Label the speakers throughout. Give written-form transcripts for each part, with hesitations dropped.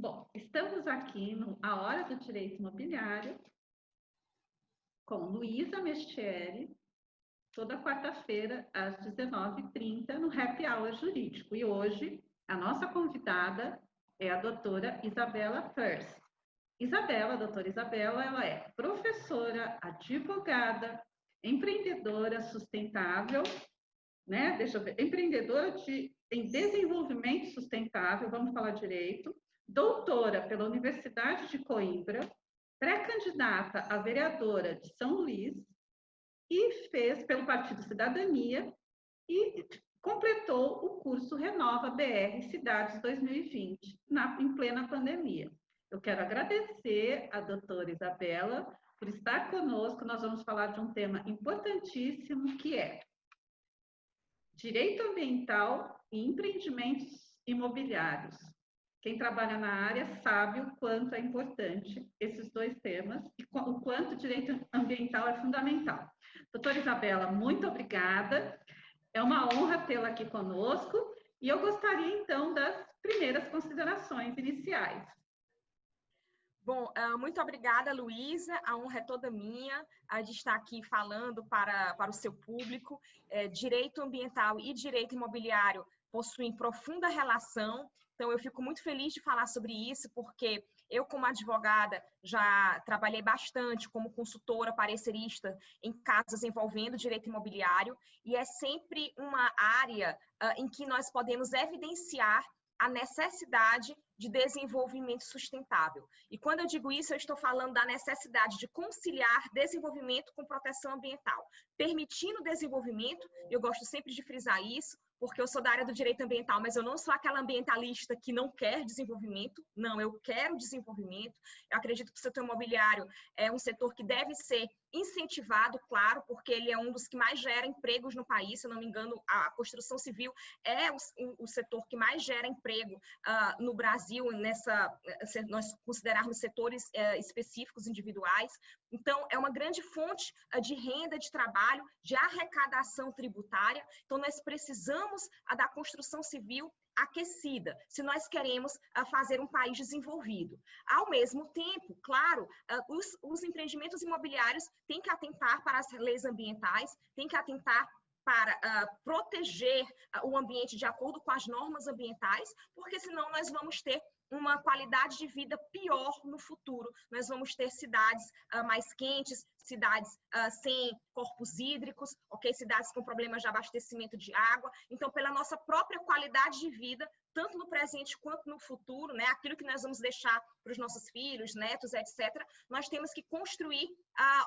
Speaker 1: Bom, estamos aqui no A Hora do Direito Imobiliário com Luísa Mestieri, toda quarta-feira às 19h30 no Happy Hour Jurídico. E hoje a nossa convidada é a doutora Isabela First. A doutora Isabela, ela é professora, advogada, empreendedora sustentável, né? Deixa eu ver, empreendedora em desenvolvimento sustentável, vamos falar direito, doutora pela Universidade de Coimbra, pré-candidata a vereadora de São Luís e fez pelo Partido Cidadania e completou o curso Renova BR Cidades 2020, em plena pandemia. Eu quero agradecer a doutora Isabela por estar conosco. Nós vamos falar de um tema importantíssimo, que é direito ambiental e empreendimentos imobiliários. Quem trabalha na área sabe o quanto é importante esses dois temas e o quanto o direito ambiental é fundamental. Doutora Isabela, muito obrigada. É uma honra tê-la aqui conosco e eu gostaria, então, das primeiras considerações iniciais.
Speaker 2: Bom, muito obrigada, Luísa. A honra é toda minha de estar aqui falando para o seu público. Direito ambiental e direito imobiliário possuem profunda relação, então eu fico muito feliz de falar sobre isso, porque eu, como advogada, já trabalhei bastante como consultora parecerista em casos envolvendo direito imobiliário, e é sempre uma área em que nós podemos evidenciar a necessidade de desenvolvimento sustentável. E quando eu digo isso, eu estou falando da necessidade de conciliar desenvolvimento com proteção ambiental, permitindo desenvolvimento. Eu gosto sempre de frisar isso, porque eu sou da área do direito ambiental, mas eu não sou aquela ambientalista que não quer desenvolvimento. Não, eu quero desenvolvimento. Eu acredito que o setor imobiliário é um setor que deve ser incentivado, claro, porque ele é um dos que mais gera empregos no país. Se eu não me engano, a construção civil é o setor que mais gera emprego no Brasil, nós considerarmos setores específicos, individuais. Então, é uma grande fonte de renda, de trabalho, de arrecadação tributária. Então, nós precisamos da construção civil aquecida, se nós queremos fazer um país desenvolvido. Ao mesmo tempo, claro, os empreendimentos imobiliários têm que atentar para as leis ambientais, têm que atentar para proteger o ambiente de acordo com as normas ambientais, porque senão nós vamos ter uma qualidade de vida pior no futuro. Nós vamos ter cidades mais quentes, cidades sem corpos hídricos, ok? Cidades com problemas de abastecimento de água. Então, pela nossa própria qualidade de vida, tanto no presente quanto no futuro, né? Aquilo que nós vamos deixar para os nossos filhos, netos, etc., nós temos que construir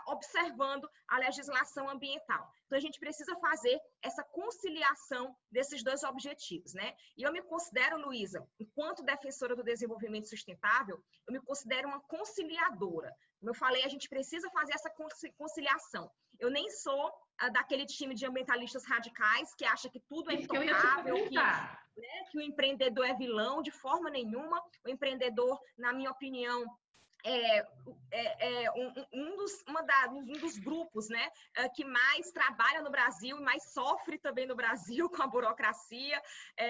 Speaker 2: observando a legislação ambiental. Então, a gente precisa fazer essa conciliação desses dois objetivos, né? E eu me considero, Luísa, enquanto defensora do desenvolvimento sustentável, eu me considero uma conciliadora. Como eu falei, a gente precisa fazer essa conciliação. Eu nem sou daquele time de ambientalistas radicais que acha que tudo é intocável, que o empreendedor é vilão, de forma nenhuma. O empreendedor, na minha opinião, um dos grupos, né, que mais trabalha no Brasil e mais sofre também no Brasil com a burocracia.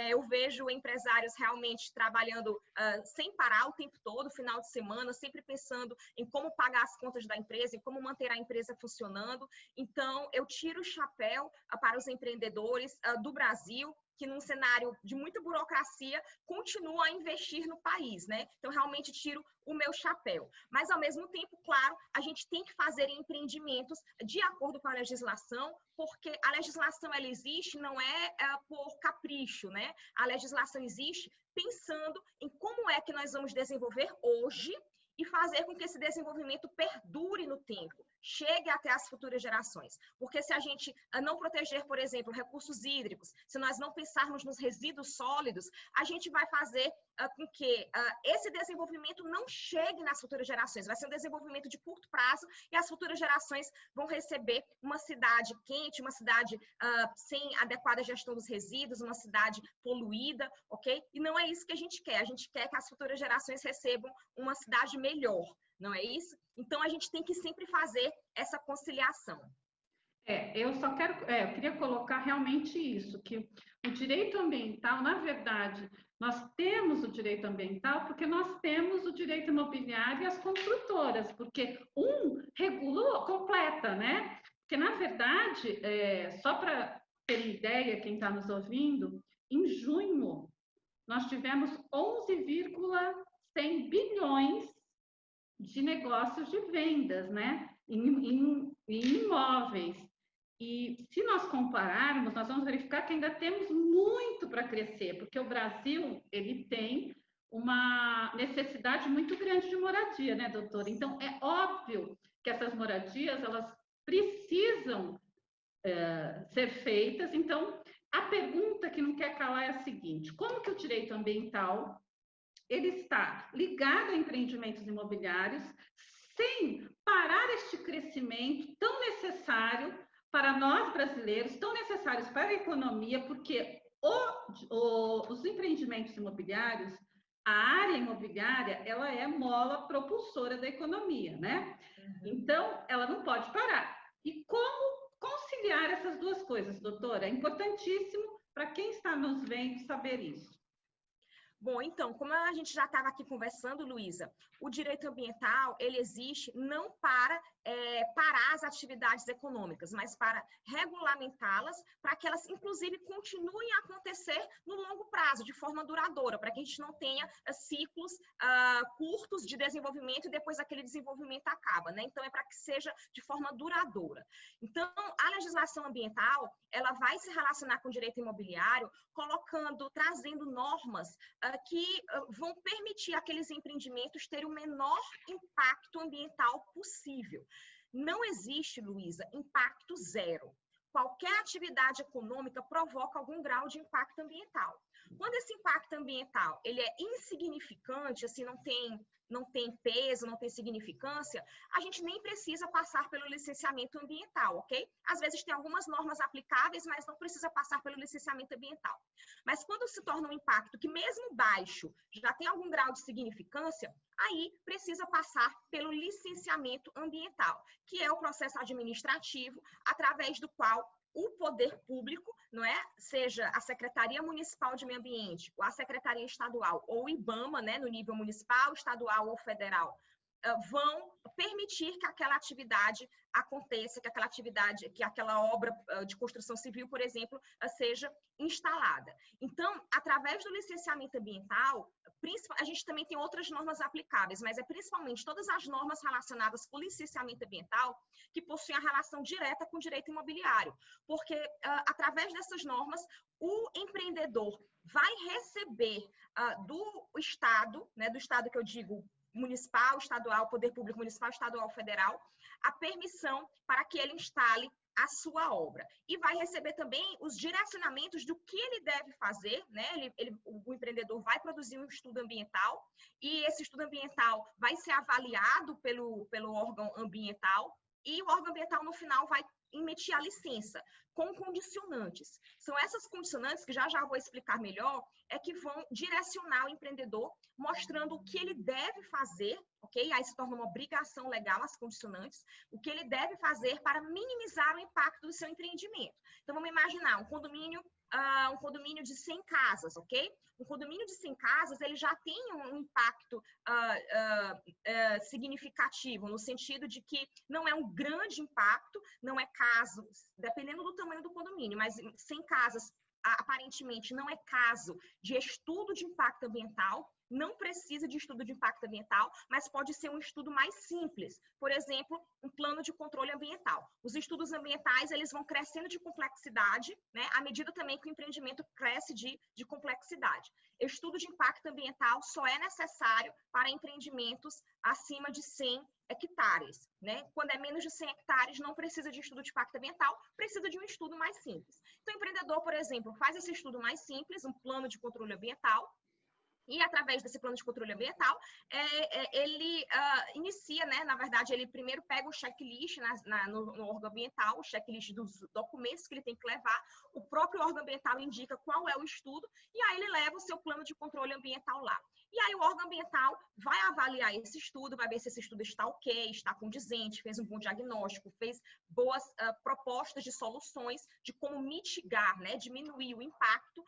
Speaker 2: Eu vejo empresários realmente trabalhando sem parar o tempo todo, final de semana, sempre pensando em como pagar as contas da empresa, em como manter a empresa funcionando. Então, eu tiro o chapéu para os empreendedores do Brasil, que num cenário de muita burocracia continua a investir no país, né? Então, realmente tiro o meu chapéu. Mas, ao mesmo tempo, claro, a gente tem que fazer empreendimentos de acordo com a legislação, porque a legislação, ela existe não é por capricho, né? A legislação existe pensando em como é que nós vamos desenvolver hoje e fazer com que esse desenvolvimento perdure no tempo, chegue até as futuras gerações. Porque se a gente não proteger, por exemplo, recursos hídricos, se nós não pensarmos nos resíduos sólidos, a gente vai fazer com que esse desenvolvimento não chegue nas futuras gerações. Vai ser um desenvolvimento de curto prazo e as futuras gerações vão receber uma cidade quente, uma cidade sem adequada gestão dos resíduos, uma cidade poluída, ok? E não é isso que a gente quer. A gente quer que as futuras gerações recebam uma cidade melhor, não é isso? Então, a gente tem que sempre fazer essa conciliação.
Speaker 1: Eu só quero, eu queria colocar realmente isso, que o direito ambiental, na verdade, nós temos o direito ambiental porque nós temos o direito imobiliário e as construtoras, porque um regula, completa, né? Porque, na verdade, só para ter ideia, quem está nos ouvindo, em junho nós tivemos 11,100 bilhões de negócios de vendas, né? Em imóveis. E se nós compararmos, nós vamos verificar que ainda temos muito para crescer, porque o Brasil ele tem uma necessidade muito grande de moradia, né, doutora? Então é óbvio que essas moradias elas precisam ser feitas. Então a pergunta que não quer calar é a seguinte: como que o direito ambiental ele está ligado a empreendimentos imobiliários sem parar este crescimento tão necessário para nós brasileiros, tão necessários para a economia, porque os empreendimentos imobiliários, a área imobiliária, ela é mola propulsora da economia, né? Então, ela não pode parar. E como conciliar essas duas coisas, doutora? É importantíssimo para quem está nos vendo saber isso.
Speaker 2: Bom, então, como a gente já estava aqui conversando, Luísa, o direito ambiental, ele existe não para parar as atividades econômicas, mas para regulamentá-las, para que elas, inclusive, continuem a acontecer no longo prazo, de forma duradoura, para que a gente não tenha ciclos curtos de desenvolvimento e depois aquele desenvolvimento acaba, né? Então, é para que seja de forma duradoura. Então, a legislação ambiental, ela vai se relacionar com o direito imobiliário, trazendo normas que vão permitir aqueles empreendimentos terem o menor impacto ambiental possível. Não existe, Luísa, impacto zero. Qualquer atividade econômica provoca algum grau de impacto ambiental. Quando esse impacto ambiental ele é insignificante, assim, não tem peso, não tem significância, a gente nem precisa passar pelo licenciamento ambiental, ok? Às vezes tem algumas normas aplicáveis, mas não precisa passar pelo licenciamento ambiental. Mas quando se torna um impacto que mesmo baixo já tem algum grau de significância, aí precisa passar pelo licenciamento ambiental, que é o processo administrativo através do qual o poder público, não é? Seja a Secretaria Municipal de Meio Ambiente, ou a Secretaria Estadual, ou o IBAMA, né, no nível municipal, estadual ou federal, vão permitir que aquela atividade aconteça, que aquela obra de construção civil, por exemplo, seja instalada. Então, através do licenciamento ambiental, a gente também tem outras normas aplicáveis, mas é principalmente todas as normas relacionadas com o licenciamento ambiental que possuem a relação direta com o direito imobiliário, porque através dessas normas, o empreendedor vai receber do Estado, né, do Estado que eu digo, municipal, estadual, poder público municipal, estadual, federal, a permissão para que ele instale a sua obra. E vai receber também os direcionamentos do que ele deve fazer, né? O empreendedor vai produzir um estudo ambiental e esse estudo ambiental vai ser avaliado pelo órgão ambiental e o órgão ambiental, no final, vai emitir a licença com condicionantes. São essas condicionantes, que já vou explicar melhor, que vão direcionar o empreendedor, mostrando o que ele deve fazer, ok? Aí se torna uma obrigação legal as condicionantes, o que ele deve fazer para minimizar o impacto do seu empreendimento. Então, vamos imaginar um condomínio de 100 casas, ok? Um condomínio de 100 casas, ele já tem um impacto significativo, no sentido de que não é um grande impacto, não é caso, dependendo do tamanho do condomínio, mas 100 casas, aparentemente, não é caso de estudo de impacto ambiental, não precisa de estudo de impacto ambiental, mas pode ser um estudo mais simples. Por exemplo, um plano de controle ambiental. Os estudos ambientais, eles vão crescendo de complexidade, né, à medida também que o empreendimento cresce de complexidade. Estudo de impacto ambiental só é necessário para empreendimentos acima de 100 hectares, né? Quando é menos de 100 hectares, não precisa de estudo de impacto ambiental, precisa de um estudo mais simples. Então, o empreendedor, por exemplo, faz esse estudo mais simples, um plano de controle ambiental, E, através desse plano de controle ambiental, ele inicia, né? Na verdade, ele primeiro pega o checklist no órgão ambiental, o checklist dos documentos que ele tem que levar, o próprio órgão ambiental indica qual é o estudo, e aí ele leva o seu plano de controle ambiental lá. E aí o órgão ambiental vai avaliar esse estudo, vai ver se esse estudo está ok, está condizente, fez um bom diagnóstico, fez boas propostas de soluções de como mitigar, né, diminuir o impacto,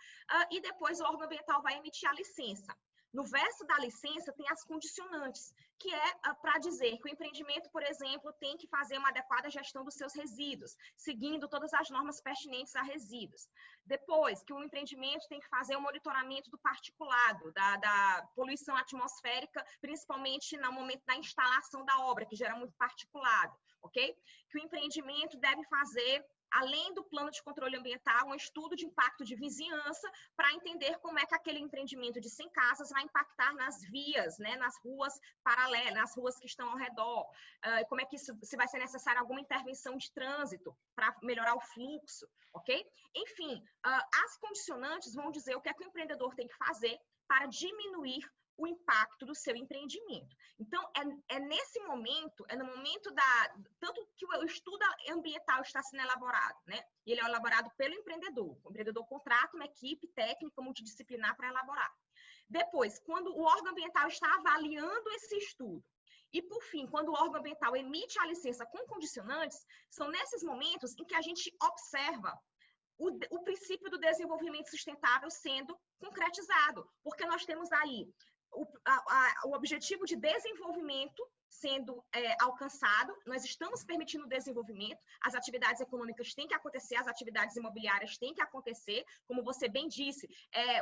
Speaker 2: e depois o órgão ambiental vai emitir a licença. No verso da licença tem as condicionantes, que é para dizer que o empreendimento, por exemplo, tem que fazer uma adequada gestão dos seus resíduos, seguindo todas as normas pertinentes a resíduos. Depois, que o empreendimento tem que fazer o monitoramento do particulado, da poluição atmosférica, principalmente no momento da instalação da obra, que gera muito particulado, ok? Que o empreendimento deve fazer, além do plano de controle ambiental, um estudo de impacto de vizinhança para entender como é que aquele empreendimento de 100 casas vai impactar nas vias, né, nas ruas paralelas, nas ruas que estão ao redor, como é que isso, se vai ser necessária alguma intervenção de trânsito para melhorar o fluxo, ok? Enfim, as condicionantes vão dizer o que é que o empreendedor tem que fazer para diminuir o impacto do seu empreendimento. Então, é nesse momento, no momento tanto que o estudo ambiental está sendo elaborado, né? E ele é elaborado pelo empreendedor. O empreendedor contrata uma equipe técnica multidisciplinar para elaborar. Depois, quando o órgão ambiental está avaliando esse estudo, e, por fim, quando o órgão ambiental emite a licença com condicionantes, são nesses momentos em que a gente observa o princípio do desenvolvimento sustentável sendo concretizado, porque nós temos aí o objetivo de desenvolvimento sendo alcançado, nós estamos permitindo o desenvolvimento, as atividades econômicas têm que acontecer, as atividades imobiliárias têm que acontecer, como você bem disse,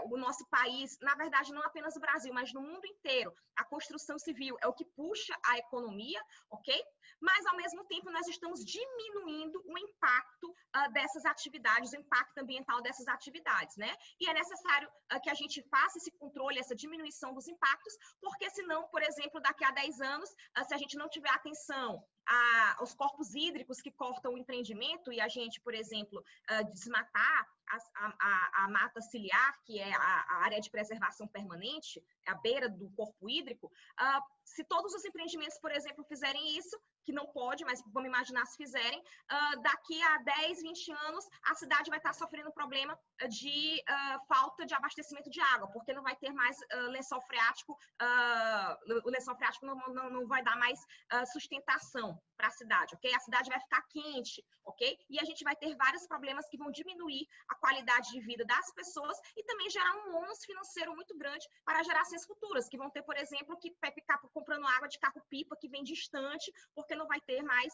Speaker 2: o nosso país, na verdade, não apenas o Brasil, mas no mundo inteiro, a construção civil é o que puxa a economia, ok? Mas, ao mesmo tempo, nós estamos diminuindo o impacto dessas atividades, o impacto ambiental dessas atividades, né? E é necessário que a gente faça esse controle, essa diminuição dos impactos, porque senão, por exemplo, daqui a 10 anos, se a gente não tiver atenção aos corpos hídricos que cortam o empreendimento e a gente, por exemplo, desmatar a mata ciliar, que é a área de preservação permanente, a beira do corpo hídrico, se todos os empreendimentos, por exemplo, fizerem isso, que não pode, mas vamos imaginar se fizerem, daqui a 10, 20 anos, a cidade vai estar sofrendo um problema de falta de abastecimento de água, porque não vai ter mais lençol freático, o lençol freático não vai dar mais sustentação para a cidade, ok? A cidade vai ficar quente, ok? E a gente vai ter vários problemas que vão diminuir a qualidade de vida das pessoas e também gerar um ônus financeiro muito grande para gerações futuras, que vão ter, por exemplo, que ficar comprando água de carro-pipa que vem distante, porque não vai ter mais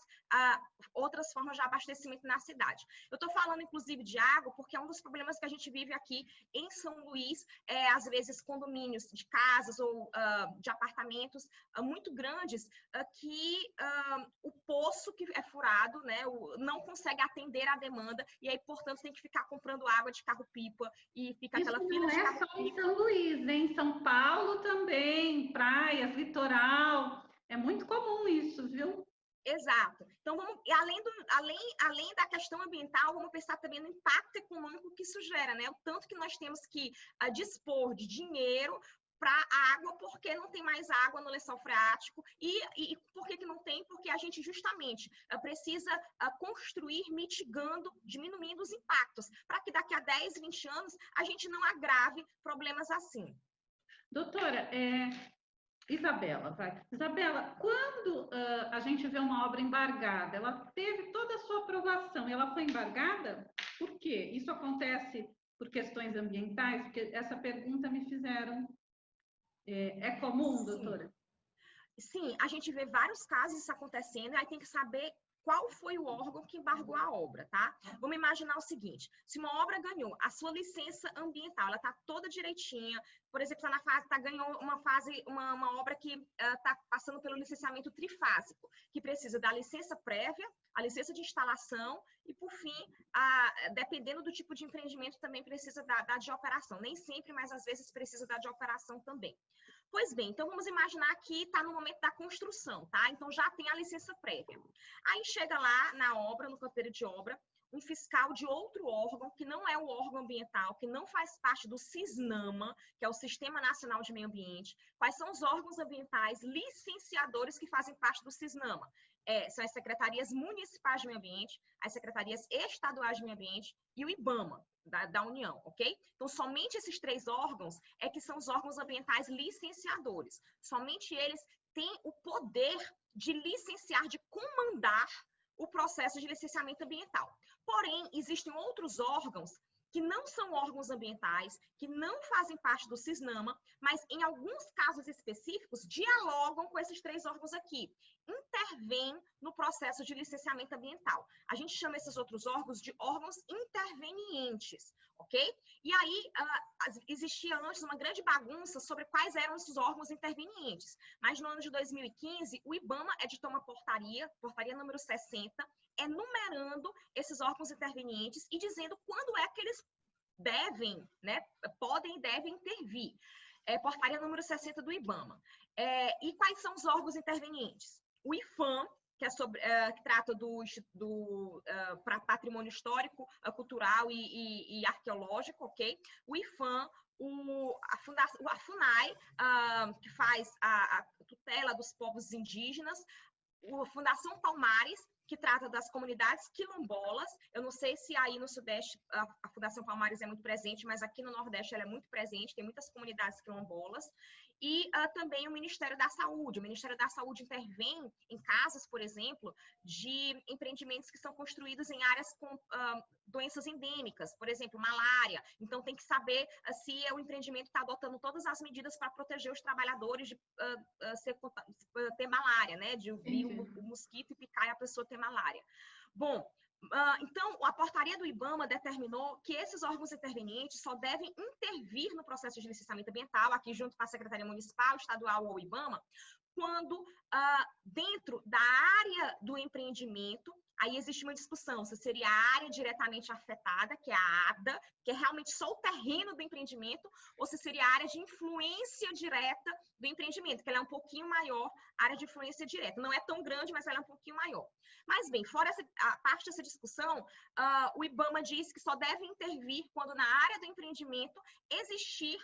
Speaker 2: outras formas de abastecimento na cidade. Eu estou falando, inclusive, de água, porque é um dos problemas que a gente vive aqui em São Luís, às vezes condomínios de casas ou de apartamentos muito grandes, que o poço que é furado, né, não consegue atender a demanda, e aí, portanto, tem que ficar comprando água de carro-pipa e fica aquela fila de carro-pipa.
Speaker 1: Isso não é só em São Luís, em São Paulo também, praias, litoral, é muito comum isso, viu?
Speaker 2: Exato. Então, além da questão ambiental, vamos pensar também no impacto econômico que isso gera, né? O tanto que nós temos que dispor de dinheiro para água, porque não tem mais água no lençol freático. E por que não tem? Porque a gente justamente precisa construir mitigando, diminuindo os impactos, para que daqui a 10, 20 anos a gente não agrave problemas assim.
Speaker 1: Doutora, Isabela, quando a gente vê uma obra embargada, ela teve toda a sua aprovação e ela foi embargada? Por quê? Isso acontece por questões ambientais? Porque essa pergunta me fizeram. É comum, doutora?
Speaker 2: Sim, a gente vê vários casos isso acontecendo, aí tem que saber qual foi o órgão que embargou a obra, tá? Vamos imaginar o seguinte, se uma obra ganhou a sua licença ambiental, ela tá toda direitinha, por exemplo, ganhou uma obra que tá passando pelo licenciamento trifásico, que precisa da licença prévia, a licença de instalação e, por fim, dependendo do tipo de empreendimento, também precisa da de operação. Nem sempre, mas às vezes precisa da de operação também. Pois bem, então vamos imaginar que está no momento da construção, tá? Então já tem a licença prévia. Aí chega lá na obra, no canteiro de obra, um fiscal de outro órgão, que não é o órgão ambiental, que não faz parte do SISNAMA, que é o Sistema Nacional de Meio Ambiente. Quais são os órgãos ambientais licenciadores que fazem parte do SISNAMA? São as secretarias municipais de meio ambiente, as secretarias estaduais de meio ambiente e o IBAMA, da União, ok? Então, somente esses 3 órgãos é que são os órgãos ambientais licenciadores. Somente eles têm o poder de licenciar, de comandar o processo de licenciamento ambiental. Porém, existem outros órgãos que não são órgãos ambientais, que não fazem parte do SISNAMA, mas em alguns casos específicos dialogam com esses 3 órgãos aqui, intervêm no processo de licenciamento ambiental. A gente chama esses outros órgãos de órgãos intervenientes, ok? E aí, existia antes uma grande bagunça sobre quais eram esses órgãos intervenientes, mas no ano de 2015, o IBAMA editou uma portaria número 60, enumerando esses órgãos intervenientes e dizendo quando é que eles devem, né, podem e devem intervir. Portaria número 60 do IBAMA. E quais são os órgãos intervenientes? O IFAM, que trata do patrimônio histórico, cultural e arqueológico, ok? O IFAM, a FUNAI, que faz a tutela dos povos indígenas, a Fundação Palmares, que trata das comunidades quilombolas. Eu não sei se aí no Sudeste a Fundação Palmares é muito presente, mas aqui no Nordeste ela é muito presente, tem muitas comunidades quilombolas. E também o Ministério da Saúde. O Ministério da Saúde intervém em casos, por exemplo, de empreendimentos que são construídos em áreas com doenças endêmicas, por exemplo, malária. Então, tem que saber se o empreendimento está adotando todas as medidas para proteger os trabalhadores de ter malária, né? De vir o mosquito e picar e a pessoa ter malária. Bom, então, a portaria do IBAMA determinou que esses órgãos intervenientes só devem intervir no processo de licenciamento ambiental, aqui junto com a Secretaria Municipal, Estadual ou IBAMA, quando dentro da área do empreendimento, aí existe uma discussão se seria a área diretamente afetada, que é a ADA, que é realmente só o terreno do empreendimento, ou se seria a área de influência direta do empreendimento, que ela é um pouquinho maior, a área de influência direta. Não é tão grande, mas ela é um pouquinho maior. Mas, bem, fora a parte dessa discussão, o IBAMA diz que só deve intervir quando na área do empreendimento existir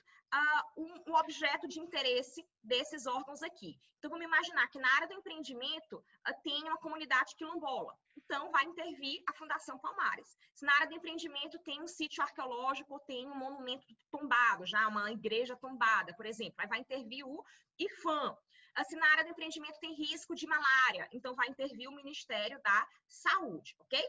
Speaker 2: um objeto de interesse desses órgãos aqui. Então, vamos imaginar que na área do empreendimento tem uma comunidade quilombola. Então, vai intervir a Fundação Palmares. Se na área do empreendimento tem um sítio arqueológico, tem um monumento tombado, já uma igreja tombada, por exemplo, aí vai intervir o IFAM. Se na área do empreendimento tem risco de malária, então vai intervir o Ministério da Saúde, ok?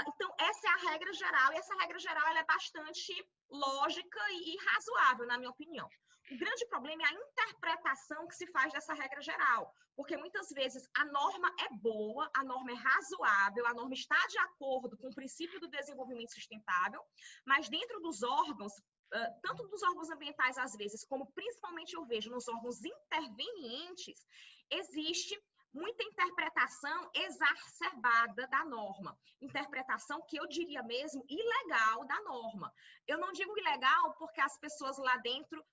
Speaker 2: Então, essa é a regra geral, e essa regra geral ela é bastante lógica e razoável, na minha opinião. O grande problema é a interpretação que se faz dessa regra geral, porque muitas vezes a norma é boa, a norma é razoável, a norma está de acordo com o princípio do desenvolvimento sustentável, mas dentro dos órgãos, tanto dos órgãos ambientais às vezes, como principalmente eu vejo nos órgãos intervenientes, existe muita interpretação exacerbada da norma. Interpretação que eu diria mesmo ilegal da norma. Eu não digo ilegal porque as pessoas lá dentro,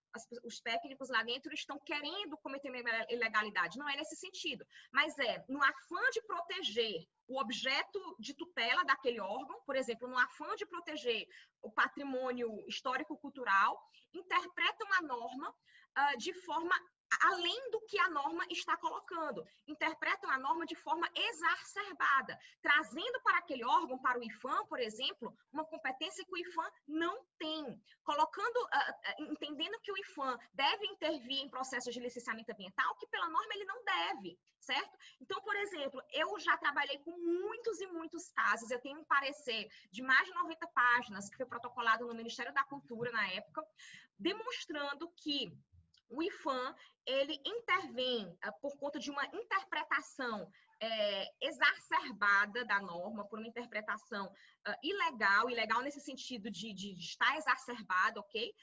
Speaker 2: os técnicos lá dentro estão querendo cometer ilegalidade. Não é nesse sentido. Mas no afã de proteger o objeto de tutela daquele órgão, por exemplo, no afã de proteger o patrimônio histórico-cultural, interpretam a norma de forma além do que a norma está colocando. Interpretam a norma de forma exacerbada, trazendo para aquele órgão, para o IFAM, por exemplo, uma competência que o IFAM não tem, entendendo que o IFAM deve intervir em processos de licenciamento ambiental, que pela norma ele não deve, certo? Então, por exemplo, eu já trabalhei com muitos e muitos casos, eu tenho um parecer de mais de 90 páginas, que foi protocolado no Ministério da Cultura na época, demonstrando que o IFAM, ele intervém por conta de uma interpretação exacerbada da norma, por uma interpretação ilegal nesse sentido de estar exacerbado, ok?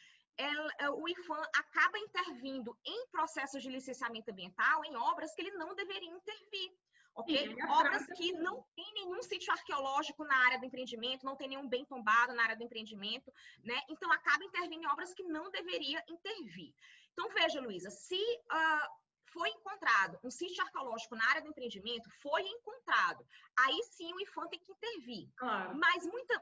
Speaker 2: O IFAM acaba intervindo em processos de licenciamento ambiental em obras que ele não deveria intervir. Okay? Obras que não tem nenhum sítio arqueológico na área do empreendimento, não tem nenhum bem tombado na área do empreendimento, né? Então, acaba intervindo em obras que não deveria intervir. Então, veja, Luísa, se foi encontrado um sítio arqueológico na área do empreendimento, foi encontrado. Aí sim o IPHAN tem que intervir.
Speaker 1: Claro.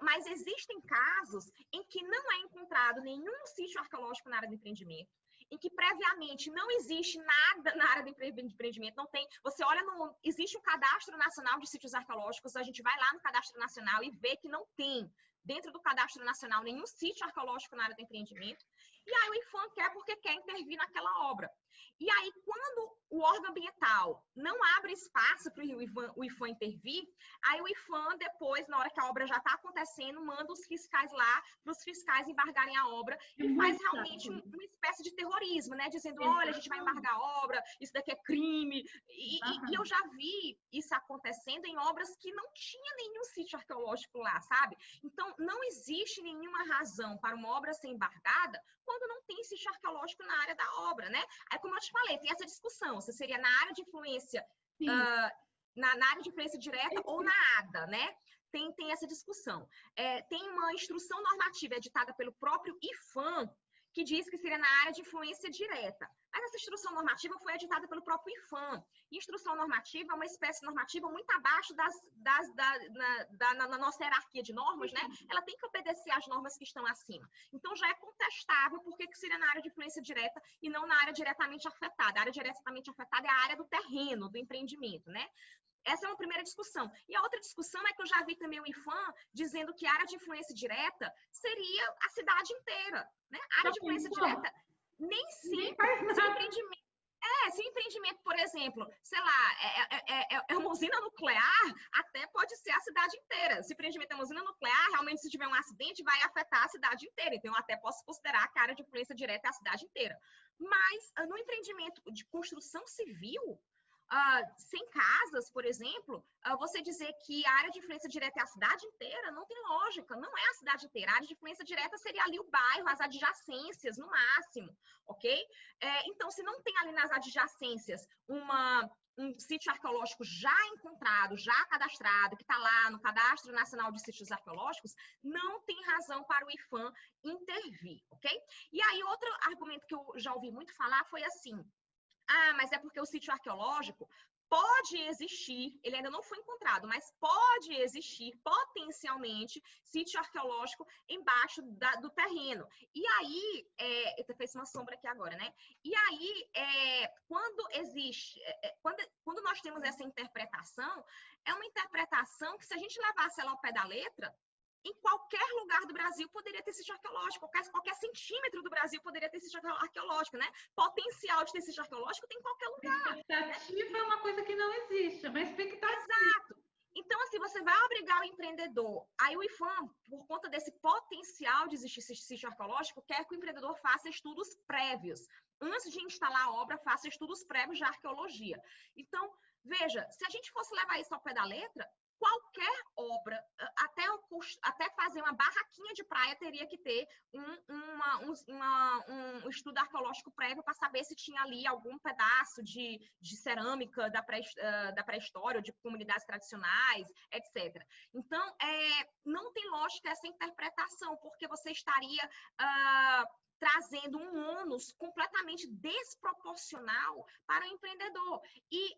Speaker 2: Mas existem casos em que não é encontrado nenhum sítio arqueológico na área do empreendimento, em que previamente não existe nada na área de empreendimento, não tem. Você olha existe um cadastro nacional de sítios arqueológicos, a gente vai lá no cadastro nacional e vê que não tem dentro do cadastro nacional nenhum sítio arqueológico na área do empreendimento. E aí o IPHAN quer porque quer intervir naquela obra. E aí, quando o órgão ambiental não abre espaço para o IPHAN intervir, aí o IPHAN depois, na hora que a obra já está acontecendo, manda os fiscais lá para os fiscais embargarem a obra e faz realmente uma espécie de terrorismo, né? Dizendo, olha, a gente vai embargar a obra, isso daqui é crime. E eu já vi isso acontecendo em obras que não tinha nenhum sítio arqueológico lá, sabe? Então, não existe nenhuma razão para uma obra ser embargada quando não tem sítio arqueológico na área da obra, né? Aí, como eu te falei, tem essa discussão, se seria na área de influência, na área de influência direta ou na ADA, né? Tem essa discussão. Tem uma instrução normativa editada pelo próprio IPHAN, que diz que seria na área de influência direta. Mas essa instrução normativa foi editada pelo próprio IPHAN. E instrução normativa é uma espécie normativa muito abaixo na nossa hierarquia de normas, né? Ela tem que obedecer às normas que estão acima. Então, já é contestável por que seria na área de influência direta e não na área diretamente afetada. A área diretamente afetada é a área do terreno, do empreendimento, né? Essa é uma primeira discussão. E a outra discussão é que eu já vi também o IPHAN dizendo que a área de influência direta seria a cidade inteira, né? A área de influência direta nem sempre. Se o empreendimento, por exemplo, sei lá, é uma usina nuclear, até pode ser a cidade inteira. Se o empreendimento é uma usina nuclear, realmente, se tiver um acidente, vai afetar a cidade inteira. Então, eu até posso considerar que a área de influência direta é a cidade inteira. Mas, no empreendimento de construção civil, sem casas, por exemplo, você dizer que a área de influência direta é a cidade inteira, não tem lógica, não é a cidade inteira. A área de influência direta seria ali o bairro, as adjacências, no máximo, ok? Então, se não tem ali nas adjacências um sítio arqueológico já encontrado, já cadastrado, que está lá no Cadastro Nacional de Sítios Arqueológicos, não tem razão para o IPHAN intervir, ok? E aí, outro argumento que eu já ouvi muito falar foi assim: mas é porque o sítio arqueológico pode existir, ele ainda não foi encontrado, mas pode existir potencialmente sítio arqueológico embaixo do terreno. E aí, fez uma sombra aqui agora, né? E aí, quando existe, quando nós temos essa interpretação, é uma interpretação que, se a gente levasse ela ao pé da letra, em qualquer lugar do Brasil poderia ter sítio arqueológico, qualquer centímetro do Brasil poderia ter sítio arqueológico, né? Potencial de ter sítio arqueológico tem em qualquer lugar.
Speaker 1: Expectativa é uma coisa que não existe, é uma expectativa.
Speaker 2: Exato. Então, assim, você vai obrigar o empreendedor. Aí o IPHAN, por conta desse potencial de existir sítio arqueológico, quer que o empreendedor faça estudos prévios. Antes de instalar a obra, faça estudos prévios de arqueologia. Então, veja, se a gente fosse levar isso ao pé da letra, qualquer obra, até fazer uma barraquinha de praia, teria que ter um estudo arqueológico prévio para saber se tinha ali algum pedaço de cerâmica da pré-história, de comunidades tradicionais, etc. Então, não tem lógica essa interpretação, porque você estaria trazendo um ônus completamente desproporcional para o empreendedor. E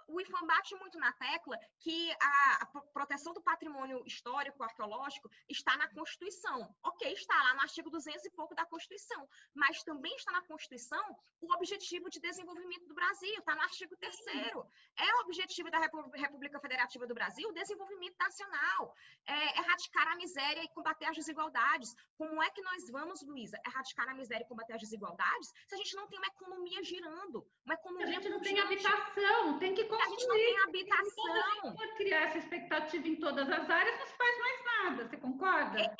Speaker 2: o IPHAN bate muito na tecla que a proteção do patrimônio histórico, arqueológico, está na Constituição. Ok, está lá no artigo 200 e pouco da Constituição, mas também está na Constituição o objetivo de desenvolvimento do Brasil, está no artigo 3º. É o objetivo da República Federativa do Brasil o desenvolvimento nacional, erradicar a miséria e combater as desigualdades. Como é que nós vamos, Luísa, erradicar a miséria e combater as desigualdades se a gente não tem uma economia girando, uma economia...
Speaker 1: A gente não tem habitação, tem que
Speaker 2: a gente não tem habitação.
Speaker 1: Se criar essa expectativa em todas as áreas, não se faz mais nada, você concorda?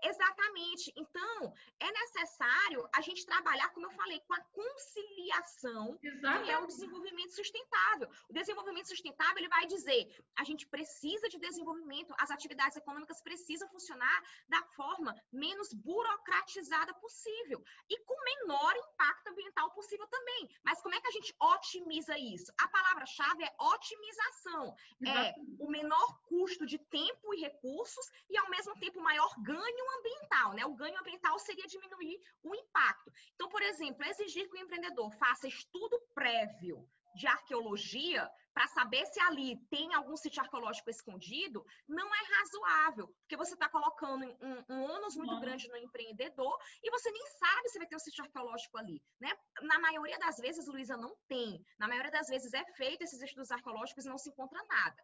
Speaker 2: Exatamente. Então, é necessário a gente trabalhar, como eu falei, com a conciliação,
Speaker 1: Exatamente.
Speaker 2: Que é o desenvolvimento sustentável. O desenvolvimento sustentável, ele vai dizer, a gente precisa de desenvolvimento, as atividades econômicas precisam funcionar da forma menos burocratizada possível e com menor impacto ambiental possível também. Mas como é que a gente otimiza isso? A palavra-chave é otimização. É o menor custo de tempo e recursos e, ao mesmo tempo, maior ganho ambiental, né? O ganho ambiental seria diminuir o impacto. Então, por exemplo, exigir que o empreendedor faça estudo prévio de arqueologia para saber se ali tem algum sítio arqueológico escondido, não é razoável, porque você está colocando um ônus muito grande no empreendedor e você nem sabe se vai ter um sítio arqueológico ali, né? Na maioria das vezes, Luísa, não tem. Na maioria das vezes é feito esses estudos arqueológicos e não se encontra nada.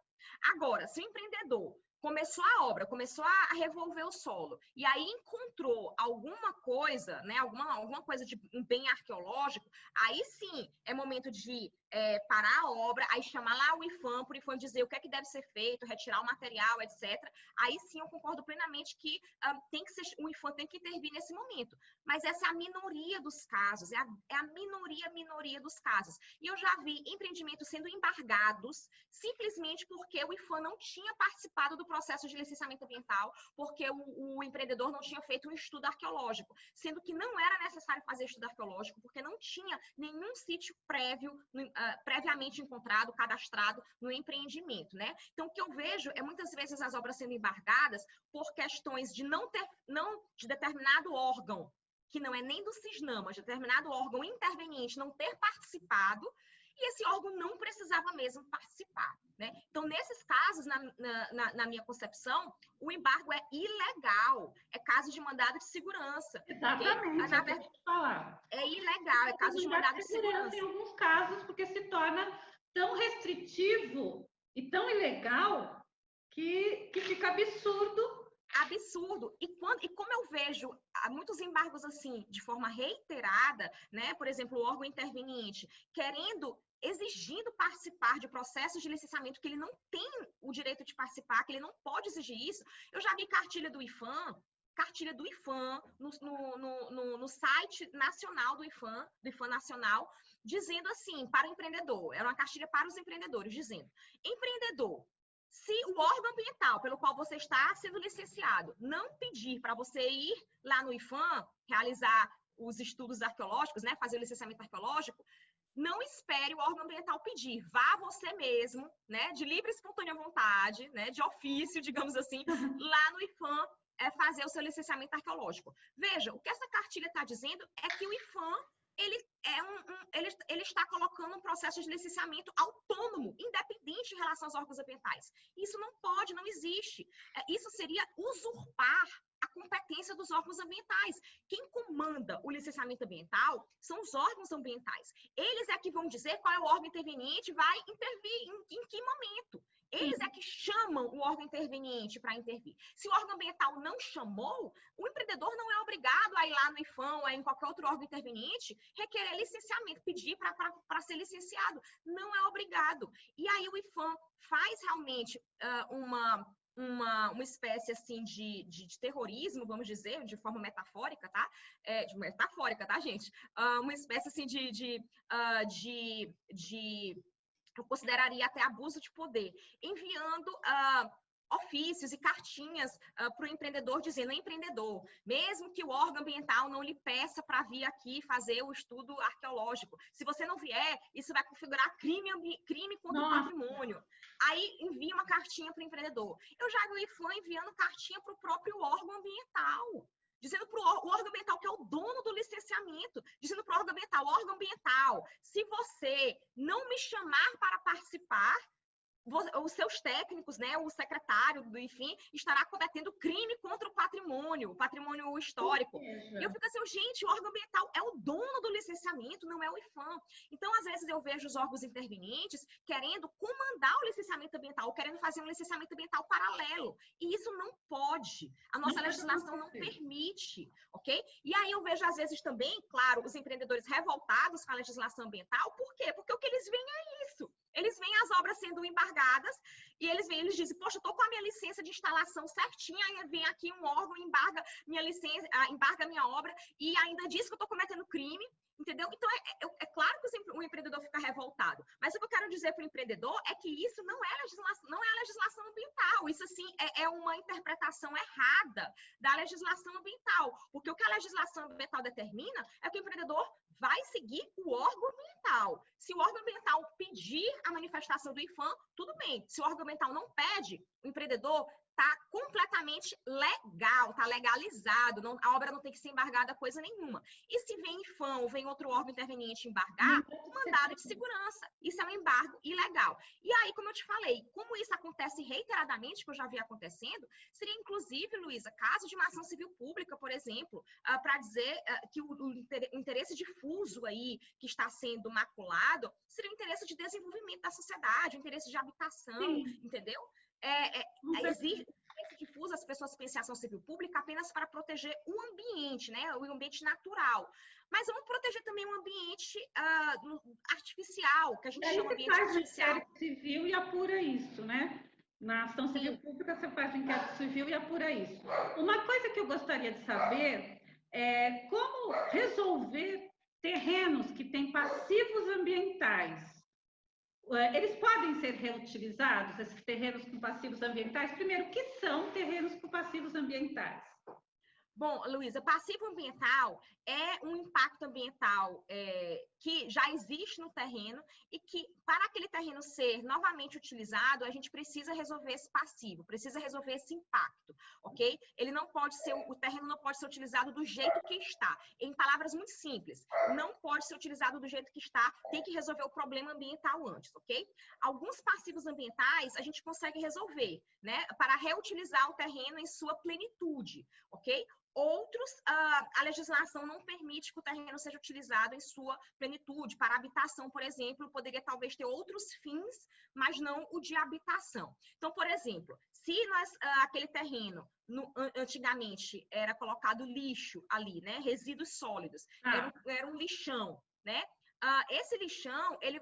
Speaker 2: Agora, se o empreendedor começou a obra, começou a revolver o solo, e aí encontrou alguma coisa, né, alguma coisa de um bem arqueológico, aí sim é momento de parar a obra, aí chamar lá o IPHAN, para o IPHAN dizer o que é que deve ser feito, retirar o material, etc. Aí sim eu concordo plenamente que o IPHAN tem que intervir nesse momento. Mas essa é a minoria dos casos, é a minoria dos casos. E eu já vi empreendimentos sendo embargados simplesmente porque o IPHAN não tinha participado do processo de licenciamento ambiental, porque o empreendedor não tinha feito um estudo arqueológico, sendo que não era necessário fazer estudo arqueológico, porque não tinha nenhum sítio previamente encontrado, cadastrado no empreendimento, né? Então, o que eu vejo é muitas vezes as obras sendo embargadas por questões de de determinado órgão, que não é nem do CISNAM, mas de determinado órgão interveniente não ter participado, e esse órgão não precisava mesmo participar, né? Então, nesses casos, na minha concepção, o embargo é ilegal, é caso de mandado de segurança.
Speaker 1: Exatamente,
Speaker 2: na verdade,
Speaker 1: falar.
Speaker 2: É ilegal, é caso de mandado de segurança.
Speaker 1: Em alguns casos, porque se torna tão restritivo e tão ilegal que fica absurdo.
Speaker 2: Absurdo. E como eu vejo muitos embargos assim, de forma reiterada, né? Por exemplo, o órgão interveniente exigindo participar de processos de licenciamento que ele não tem o direito de participar, que ele não pode exigir isso. Eu já vi cartilha do IPHAN no site nacional do IPHAN Nacional, dizendo assim, para o empreendedor, era uma cartilha para os empreendedores, dizendo: empreendedor, se o órgão ambiental pelo qual você está sendo licenciado não pedir para você ir lá no IPHAN, realizar os estudos arqueológicos, né, fazer o licenciamento arqueológico, não espere o órgão ambiental pedir, vá você mesmo, né, de livre e espontânea vontade, né, de ofício, digamos assim, lá no IPHAN, fazer o seu licenciamento arqueológico. Veja, o que essa cartilha está dizendo é que o IPHAN ele está colocando um processo de licenciamento autônomo, independente em relação aos órgãos ambientais. Isso não pode, não existe. Isso seria usurpar a competência dos órgãos ambientais. Quem comanda o licenciamento ambiental são os órgãos ambientais. Eles é que vão dizer qual é o órgão interveniente e vai intervir em que momento. Eles é que chamam o órgão interveniente para intervir. Se o órgão ambiental não chamou, o empreendedor não é obrigado a ir lá no IPHAN ou em qualquer outro órgão interveniente requerer licenciamento, pedir para ser licenciado. Não é obrigado. E aí o IPHAN faz realmente uma espécie assim de terrorismo, vamos dizer, de forma metafórica, tá? Metafórica, tá, gente? Uma espécie assim eu consideraria até abuso de poder, enviando ofícios e cartinhas para o empreendedor dizendo: empreendedor, mesmo que o órgão ambiental não lhe peça para vir aqui fazer o estudo arqueológico, se você não vier, isso vai configurar crime contra o patrimônio. Aí envia uma cartinha para o empreendedor. Eu já vi o IPHAN enviando cartinha para o próprio órgão ambiental, dizendo para o órgão ambiental, que é o dono do licenciamento, dizendo para o órgão ambiental, se você não me chamar para participar, os seus técnicos, né, o secretário do IFIM, estará cometendo crime contra o patrimônio histórico. E eu fico assim, gente, o órgão ambiental é o dono do licenciamento, não é o IPHAN. Então, às vezes, eu vejo os órgãos intervenientes querendo comandar o licenciamento ambiental, querendo fazer um licenciamento ambiental paralelo. E isso não pode. A nossa legislação não permite, ok? E aí eu vejo, às vezes, também, claro, os empreendedores revoltados com a legislação ambiental. Por quê? Porque o que eles veem é isso. Eles veem as obras sendo embargadas e eles dizem: poxa, eu estou com a minha licença de instalação certinha, aí vem aqui um órgão, embarga minha licença, embarga minha obra e ainda diz que eu estou cometendo crime, entendeu? Então, é claro que o empreendedor fica revoltado, mas o que eu quero dizer para o empreendedor é que isso não é a legislação ambiental, isso, assim, é uma interpretação errada da legislação ambiental, porque o que a legislação ambiental determina é que o empreendedor vai seguir o órgão ambiental. Se o órgão ambiental pedir a manifestação do IPHAN, tudo bem. Se o órgão ambiental não pede, o empreendedor está completamente legal, está legalizado, não, a obra não tem que ser embargada coisa nenhuma. E se vem IPHAN ou vem outro órgão interveniente embargar, mandado de segurança. Isso é um embargo ilegal. E aí, como eu te falei, como isso acontece reiteradamente, que eu já vi acontecendo, seria inclusive, Luísa, caso de uma ação civil pública, por exemplo, para dizer que o interesse difuso aí que está sendo maculado seria o interesse de desenvolvimento da sociedade, o interesse de habitação, sim, entendeu? Existe interesse difuso, as pessoas pensam em ação civil pública apenas para proteger o ambiente, né? O ambiente natural. Mas vamos proteger também o ambiente artificial, que a gente chama de ambiente artificial.
Speaker 1: Faz o inquérito civil e apura isso, né? Na ação civil pública, você faz o inquérito civil e apura isso. Uma coisa que eu gostaria de saber é como resolver terrenos que têm passivos ambientais. Eles podem ser reutilizados, esses terrenos com passivos ambientais? Primeiro, o que são terrenos com passivos ambientais?
Speaker 2: Bom, Luísa, passivo ambiental é um impacto ambiental que já existe no terreno e que, para aquele terreno ser novamente utilizado, a gente precisa resolver esse passivo, precisa resolver esse impacto, ok? Ele não pode ser, o terreno não pode ser utilizado do jeito que está. Em palavras muito simples, não pode ser utilizado do jeito que está, tem que resolver o problema ambiental antes, ok? Alguns passivos ambientais a gente consegue resolver, né? Para reutilizar o terreno em sua plenitude, ok? Outros, a legislação não permite que o terreno seja utilizado em sua plenitude. Para habitação, por exemplo, poderia talvez ter outros fins, mas não o de habitação. Então, por exemplo, se aquele terreno, antigamente, era colocado lixo ali, né? Resíduos sólidos, era um lixão, né? Esse lixão, ele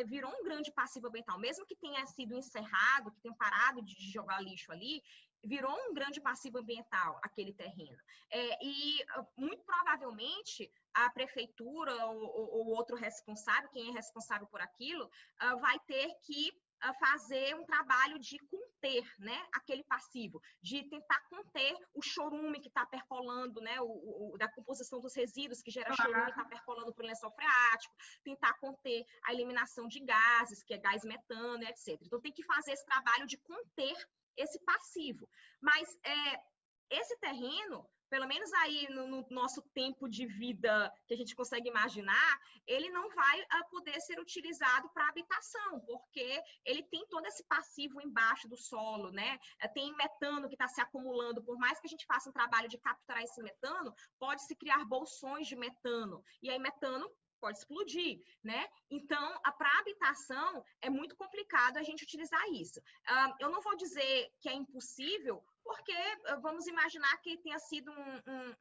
Speaker 2: virou um grande passivo ambiental, mesmo que tenha sido encerrado, que tenha parado de jogar lixo ali, virou um grande passivo ambiental aquele terreno. E muito provavelmente a prefeitura ou outro responsável, quem é responsável por aquilo, vai ter que fazer um trabalho de conter, né, aquele passivo, de tentar conter o chorume que está percolando, né, da composição dos resíduos que gera chorume que está percolando para o lençol freático, tentar conter a eliminação de gases, que é gás metano, etc. Então tem que fazer esse trabalho de conter esse passivo. Mas esse terreno, pelo menos aí no nosso tempo de vida que a gente consegue imaginar, ele não vai poder ser utilizado para habitação, porque ele tem todo esse passivo embaixo do solo, né? Tem metano que está se acumulando. Por mais que a gente faça um trabalho de capturar esse metano, pode-se criar bolsões de metano. E aí metano pode explodir, né? Então, para habitação, é muito complicado a gente utilizar isso. Eu não vou dizer que é impossível, porque vamos imaginar que tenha sido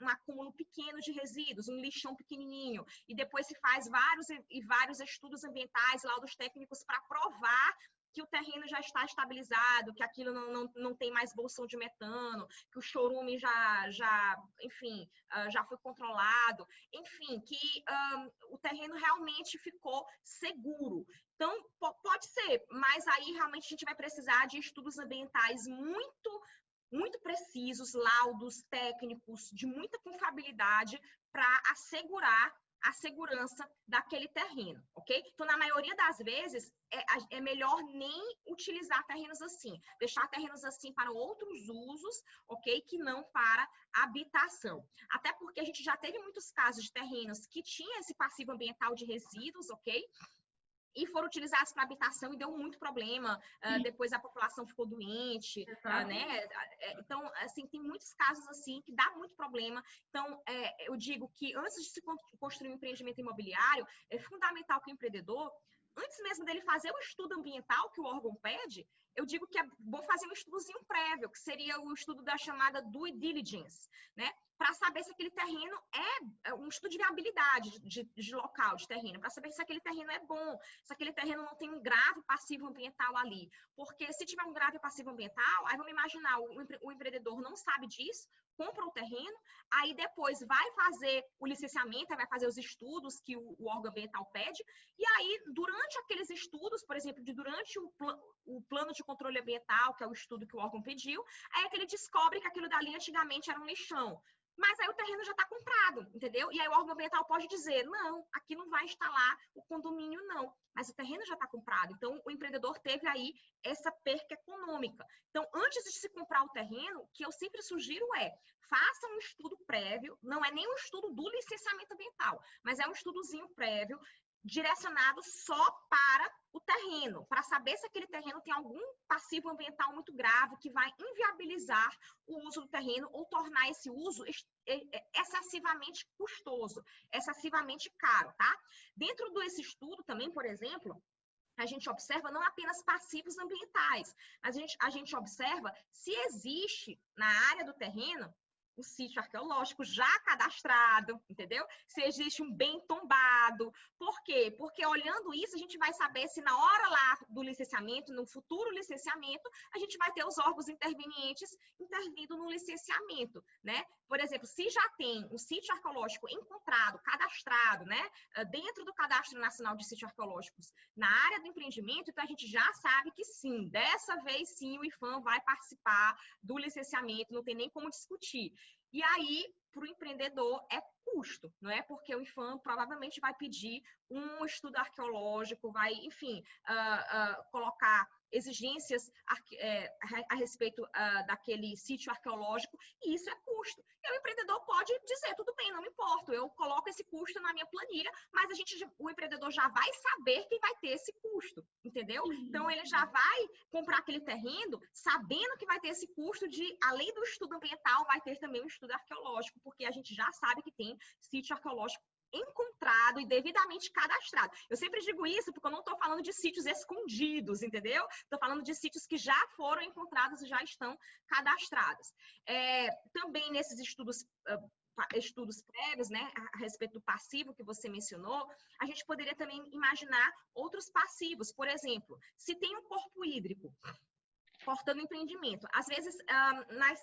Speaker 2: um acúmulo pequeno de resíduos, um lixão pequenininho, e depois se faz vários estudos ambientais, laudos técnicos para provar que o terreno já está estabilizado, que aquilo não tem mais bolsão de metano, que o chorume enfim, já foi controlado, enfim, que o terreno realmente ficou seguro. Então, pode ser, mas aí realmente a gente vai precisar de estudos ambientais muito precisos, laudos técnicos, de muita confiabilidade para assegurar a segurança daquele terreno, ok? Então, na maioria das vezes, é melhor nem utilizar terrenos assim, deixar terrenos assim para outros usos, ok? Que não para habitação. Até porque a gente já teve muitos casos de terrenos que tinham esse passivo ambiental de resíduos, ok? E foram utilizados para habitação e deu muito problema. Depois a população ficou doente, né? Então, assim, tem muitos casos assim que dá muito problema. Então, eu digo que antes de se construir um empreendimento imobiliário, é fundamental que o empreendedor, antes mesmo dele fazer o estudo ambiental que o órgão pede, eu digo que é bom fazer um estudozinho prévio, que seria o estudo da chamada due diligence, né? Para saber se aquele terreno é um estudo de viabilidade de local, de terreno, para saber se aquele terreno é bom, se aquele terreno não tem um grave passivo ambiental ali. Porque se tiver um grave passivo ambiental, aí vamos imaginar, o empreendedor não sabe disso, compra o terreno, aí depois vai fazer o licenciamento, vai fazer os estudos que o órgão ambiental pede, e aí, durante aqueles estudos, por exemplo, durante o plano de controle ambiental, que é o estudo que o órgão pediu, aí é que ele descobre que aquilo dali antigamente era um lixão. mas aí o terreno já está comprado, entendeu? E aí o órgão ambiental pode dizer, não, aqui não vai instalar o condomínio, não. Mas o terreno já está comprado. Então, o empreendedor teve aí essa perca econômica. Então, antes de se comprar o terreno, o que eu sempre sugiro é, faça um estudo prévio, não é nem um estudo do licenciamento ambiental, mas é um estudozinho prévio, direcionado só para o terreno, para saber se aquele terreno tem algum passivo ambiental muito grave que vai inviabilizar o uso do terreno ou tornar esse uso excessivamente custoso, excessivamente caro, tá? Dentro desse estudo também, por exemplo, a gente observa não apenas passivos ambientais, mas a gente observa se existe na área do terreno um sítio arqueológico já cadastrado, entendeu? Se existe um bem tombado. Por quê? Porque olhando isso, a gente vai saber se na hora lá do licenciamento, no futuro licenciamento, a gente vai ter os órgãos intervenientes intervindo no licenciamento, né? Por exemplo, se já tem um sítio arqueológico encontrado, cadastrado, né? Dentro do Cadastro Nacional de Sítios Arqueológicos, na área do empreendimento, então a gente já sabe que sim, dessa vez sim o IPHAN vai participar do licenciamento, não tem nem como discutir. E aí, para o empreendedor, é custo, não é? Porque o IPHAN provavelmente vai pedir um estudo arqueológico, vai, enfim, colocar exigências a respeito daquele sítio arqueológico, e isso é custo. E o empreendedor pode dizer, tudo bem, não me importo, eu coloco esse custo na minha planilha, mas o empreendedor já vai saber que vai ter esse custo, entendeu? Então, ele já vai comprar aquele terreno sabendo que vai ter esse custo de, além do estudo ambiental, vai ter também um estudo arqueológico, porque a gente já sabe que tem sítio arqueológico encontrado e devidamente cadastrado. Eu sempre digo isso porque eu não estou falando de sítios escondidos, entendeu? Estou falando de sítios que já foram encontrados e já estão cadastrados. Também nesses estudos prévios, né, a respeito do passivo que você mencionou, a gente poderia também imaginar outros passivos. Por exemplo, se tem um corpo hídrico cortando empreendimento. Às vezes,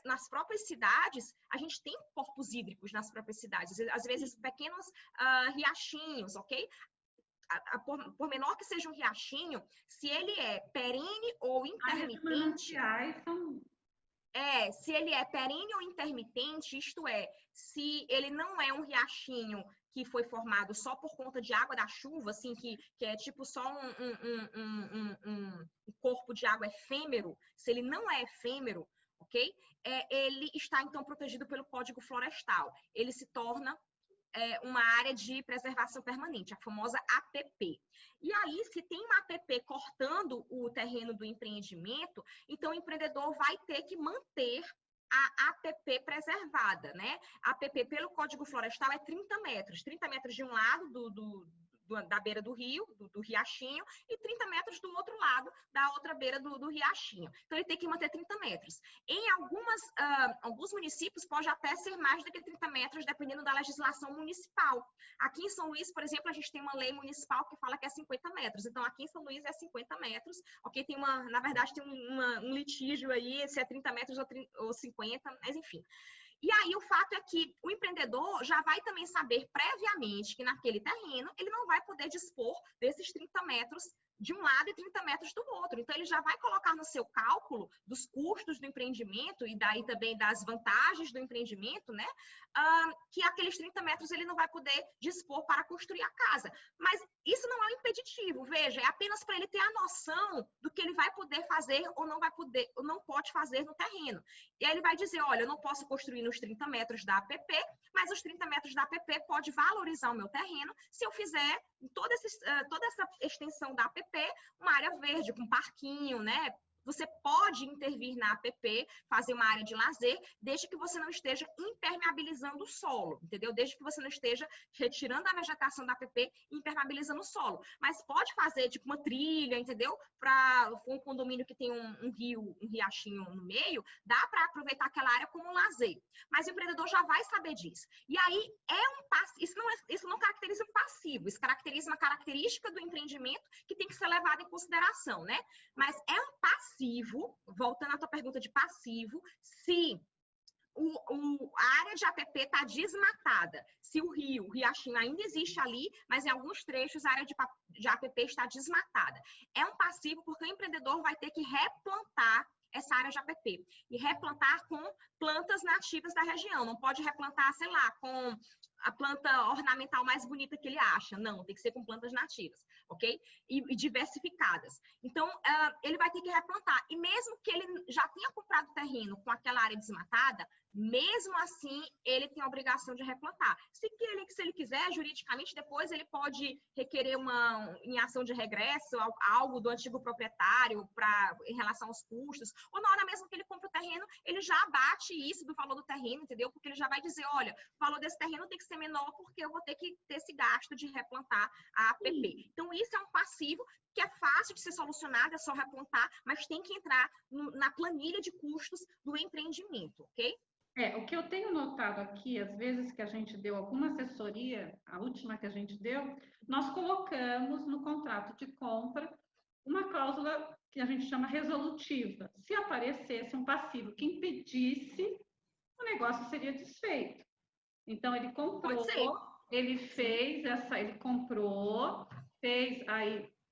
Speaker 2: nas próprias cidades, a gente tem corpos hídricos nas próprias cidades. Às vezes, pequenos riachinhos, ok? Por menor que seja um riachinho, se ele é perene ou intermitente... se ele é perene ou intermitente, isto é, se ele não é um riachinho que foi formado só por conta de água da chuva, assim, que é tipo só um corpo de água efêmero, se ele não é efêmero, ok? Ele está, então, protegido pelo Código Florestal. Ele se torna uma área de preservação permanente, a famosa APP. E aí, se tem uma APP cortando o terreno do empreendimento, então o empreendedor vai ter que manter a APP preservada, né? A APP pelo Código Florestal é 30 metros. 30 metros de um lado da beira do rio, do riachinho, e 30 metros do outro lado, da outra beira do riachinho. Então, ele tem que manter 30 metros. Em alguns municípios, pode até ser mais do que 30 metros, dependendo da legislação municipal. Aqui em São Luís, por exemplo, a gente tem uma lei municipal que fala que é 50 metros. Então, aqui em São Luís é 50 metros. Ok, na verdade, tem um litígio aí, se é 30 metros ou 50, mas enfim. E aí, o fato é que o empreendedor já vai também saber previamente que naquele terreno ele não vai poder dispor desses 30 metros de um lado e 30 metros do outro. Então, ele já vai colocar no seu cálculo dos custos do empreendimento e daí também das vantagens do empreendimento, né? Que aqueles 30 metros ele não vai poder dispor para construir a casa. Mas isso não é um impeditivo, veja, é apenas para ele ter a noção do que ele vai poder fazer ou não vai poder, ou não pode fazer no terreno. E aí ele vai dizer, olha, eu não posso construir nos 30 metros da APP, mas os 30 metros da APP pode valorizar o meu terreno se eu fizer toda essa extensão da APP uma área verde, com parquinho, né? Você pode intervir na APP, fazer uma área de lazer, desde que você não esteja impermeabilizando o solo, entendeu? Desde que você não esteja retirando a vegetação da APP e impermeabilizando o solo. Mas pode fazer, tipo, uma trilha, entendeu? Para um condomínio que tem um rio, um riachinho no meio, dá para aproveitar aquela área como um lazer. Mas o empreendedor já vai saber disso. E aí, isso não caracteriza um passivo, isso caracteriza uma característica do empreendimento que tem que ser levada em consideração, né? Mas é um passivo, voltando à tua pergunta de passivo, se a área de APP está desmatada, se o riachinho ainda existe ali, mas em alguns trechos a área de APP está desmatada. É um passivo porque o empreendedor vai ter que replantar essa área de APP. E replantar com plantas nativas da região. Não pode replantar, sei lá, com a planta ornamental mais bonita que ele acha. Não, tem que ser com plantas nativas, ok? E diversificadas. Então, ele vai ter que replantar. E mesmo que ele já tenha comprado terreno com aquela área desmatada, mesmo assim, ele tem a obrigação de replantar. Se ele quiser, juridicamente, depois ele pode requerer em ação de regresso, algo do antigo proprietário em relação aos custos, ou na hora mesmo que ele compra o terreno, ele já abate isso do valor do terreno, entendeu? Porque ele já vai dizer, olha, o valor desse terreno tem que ser menor porque eu vou ter que ter esse gasto de replantar a APP. Então, isso é um passivo que é fácil de ser solucionado, é só replantar, mas tem que entrar na planilha de custos do empreendimento, ok?
Speaker 1: O que eu tenho notado aqui, às vezes que a gente deu alguma assessoria, a última que a gente deu, nós colocamos no contrato de compra uma cláusula que a gente chama resolutiva. Se aparecesse um passivo que impedisse, o negócio seria desfeito. Então, ele comprou, ele comprou,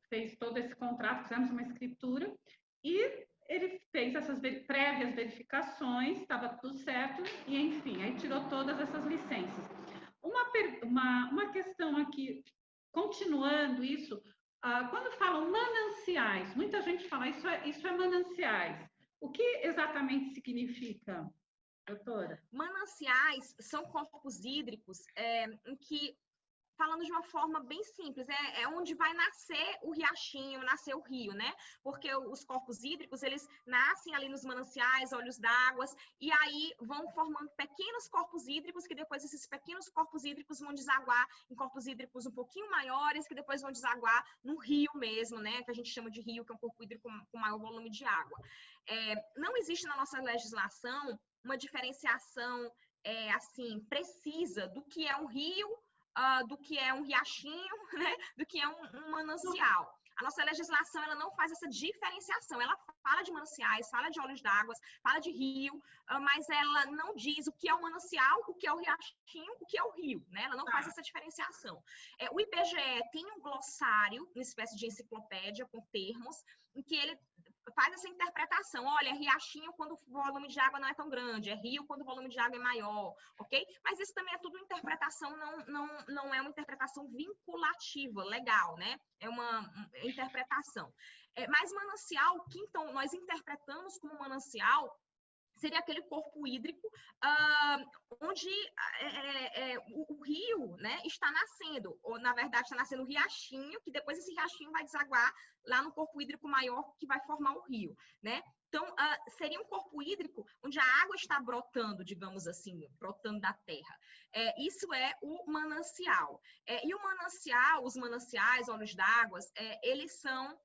Speaker 1: fez todo esse contrato, fizemos uma escritura e ele fez essas prévias verificações, estava tudo certo, e enfim, aí tirou todas essas licenças. Uma questão aqui, continuando isso, quando falam mananciais, muita gente fala, isso é mananciais. O que exatamente significa, doutora?
Speaker 2: Mananciais são corpos hídricos em que, falando de uma forma bem simples, é onde vai nascer o riachinho, nascer o rio, né? Porque os corpos hídricos, eles nascem ali nos mananciais, olhos d'água, e aí vão formando pequenos corpos hídricos, que depois esses pequenos corpos hídricos vão desaguar em corpos hídricos um pouquinho maiores, que depois vão desaguar no rio mesmo, né? Que a gente chama de rio, que é um corpo hídrico com maior volume de água. Não existe na nossa legislação uma diferenciação assim precisa do que é um rio, do que é um riachinho, né? Do que é um manancial. A nossa legislação ela não faz essa diferenciação. Ela fala de mananciais, fala de olhos d'água, fala de rio, mas ela não diz o que é o manancial, o que é o riachinho, o que é o rio, né? Ela não faz essa diferenciação. O IBGE tem um glossário, uma espécie de enciclopédia com termos, em que ele faz essa interpretação. Olha, é riachinho quando o volume de água não é tão grande, é rio quando o volume de água é maior, ok? Mas isso também é tudo interpretação, não é uma interpretação vinculativa, legal, né? É uma interpretação. Mas manancial, o que então nós interpretamos como manancial, seria aquele corpo hídrico onde o rio, né, está nascendo, ou na verdade está nascendo o riachinho, que depois esse riachinho vai desaguar lá no corpo hídrico maior que vai formar o rio, né? Então, seria um corpo hídrico onde a água está brotando, digamos assim, brotando da terra. Isso é o manancial. E o manancial, os mananciais, olhos d'água, eles são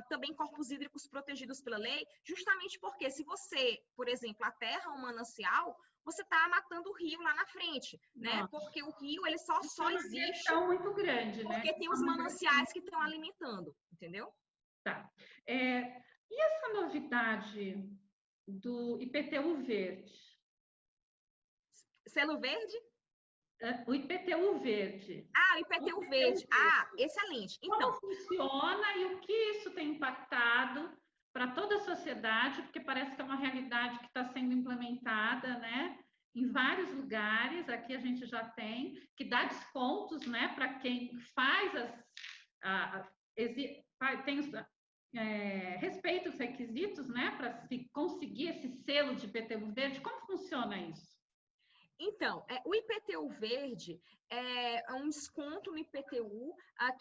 Speaker 2: também corpos hídricos protegidos pela lei, justamente porque se você, por exemplo, aterra um manancial, você está matando o rio lá na frente, né? Porque o rio ele só existe
Speaker 1: muito grande,
Speaker 2: porque
Speaker 1: né?
Speaker 2: Tem os mananciais que estão alimentando, entendeu?
Speaker 1: Tá. E essa novidade do IPTU verde?
Speaker 2: Selo verde?
Speaker 1: O IPTU verde.
Speaker 2: O IPTU verde. Excelente. Então,
Speaker 1: como funciona e o que isso tem impactado para toda a sociedade? Porque parece que é uma realidade que está sendo implementada, né? Em vários lugares, aqui a gente já tem, que dá descontos, né? Para quem faz respeita os requisitos, né? Para se conseguir esse selo de IPTU verde. Como funciona isso?
Speaker 2: Então, o IPTU verde é um desconto no IPTU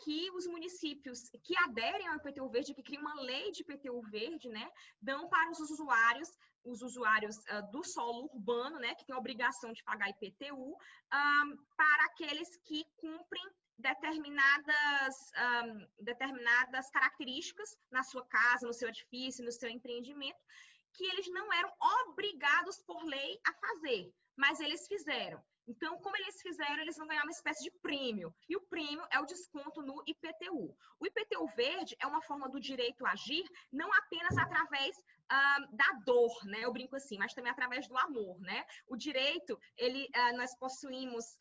Speaker 2: que os municípios que aderem ao IPTU verde, que criam uma lei de IPTU verde, né, dão para os usuários do solo urbano, né, que tem a obrigação de pagar IPTU, para aqueles que cumprem determinadas características na sua casa, no seu edifício, no seu empreendimento, que eles não eram obrigados por lei a fazer, mas eles fizeram. Então, como eles fizeram, eles vão ganhar uma espécie de prêmio. E o prêmio é o desconto no IPTU. O IPTU verde é uma forma do direito agir, não apenas através da dor, né? Eu brinco assim, mas também através do amor, né? O direito, nós possuímos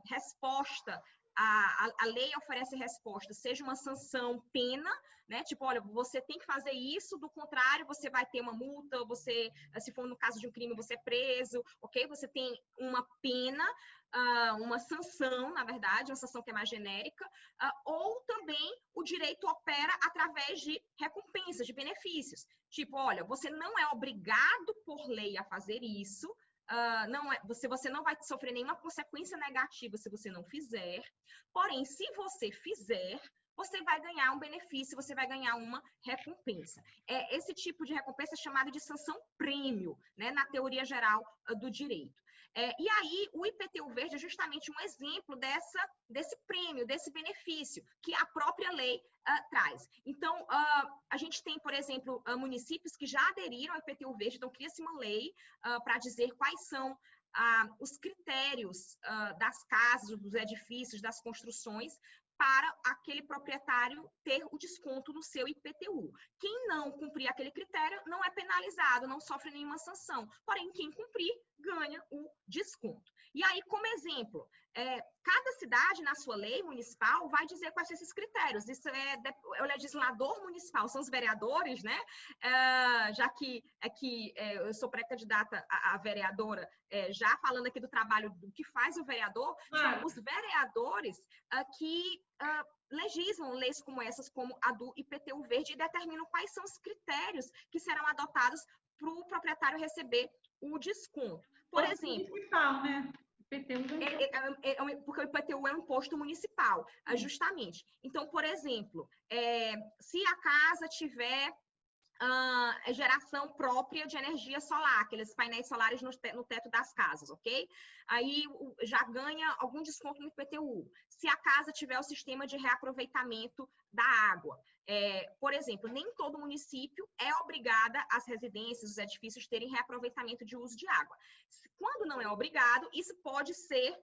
Speaker 2: resposta a lei oferece resposta, seja uma sanção, pena, né? Tipo, olha, você tem que fazer isso, do contrário, você vai ter uma multa, você, se for no caso de um crime, você é preso, ok? Você tem uma pena, uma sanção, na verdade, uma sanção que é mais genérica, ou também o direito opera através de recompensas, de benefícios. Tipo, olha, você não é obrigado por lei a fazer isso, você não vai sofrer nenhuma consequência negativa se você não fizer, porém, se você fizer, você vai ganhar um benefício, você vai ganhar uma recompensa. Esse tipo de recompensa é chamado de sanção prêmio, né, na teoria geral do direito. E aí, o IPTU verde é justamente um exemplo desse prêmio, desse benefício que a própria lei traz. Então, a gente tem, por exemplo, municípios que já aderiram ao IPTU verde, então cria-se uma lei para dizer quais são os critérios das casas, dos edifícios, das construções, para aquele proprietário ter o desconto no seu IPTU. Quem não cumprir aquele critério não é penalizado, não sofre nenhuma sanção. Porém, quem cumprir ganha o desconto. E aí, como exemplo, cada cidade, na sua lei municipal, vai dizer quais são esses critérios. Isso é o legislador municipal, são os vereadores, né? Já que eu sou pré-candidata a vereadora, já falando aqui do trabalho do que faz o vereador, são os vereadores que legislam leis como essas, como a do IPTU verde, e determinam quais são os critérios que serão adotados para o proprietário receber o desconto. Por exemplo,
Speaker 1: municipal, né?
Speaker 2: porque o IPTU é um imposto municipal, justamente. Então, por exemplo, se a casa tiver geração própria de energia solar, aqueles painéis solares no teto das casas, ok? Aí já ganha algum desconto no IPTU. Se a casa tiver o sistema de reaproveitamento da água. Por exemplo, nem todo município é obrigada as residências, os edifícios terem reaproveitamento de uso de água. Quando não é obrigado, isso pode ser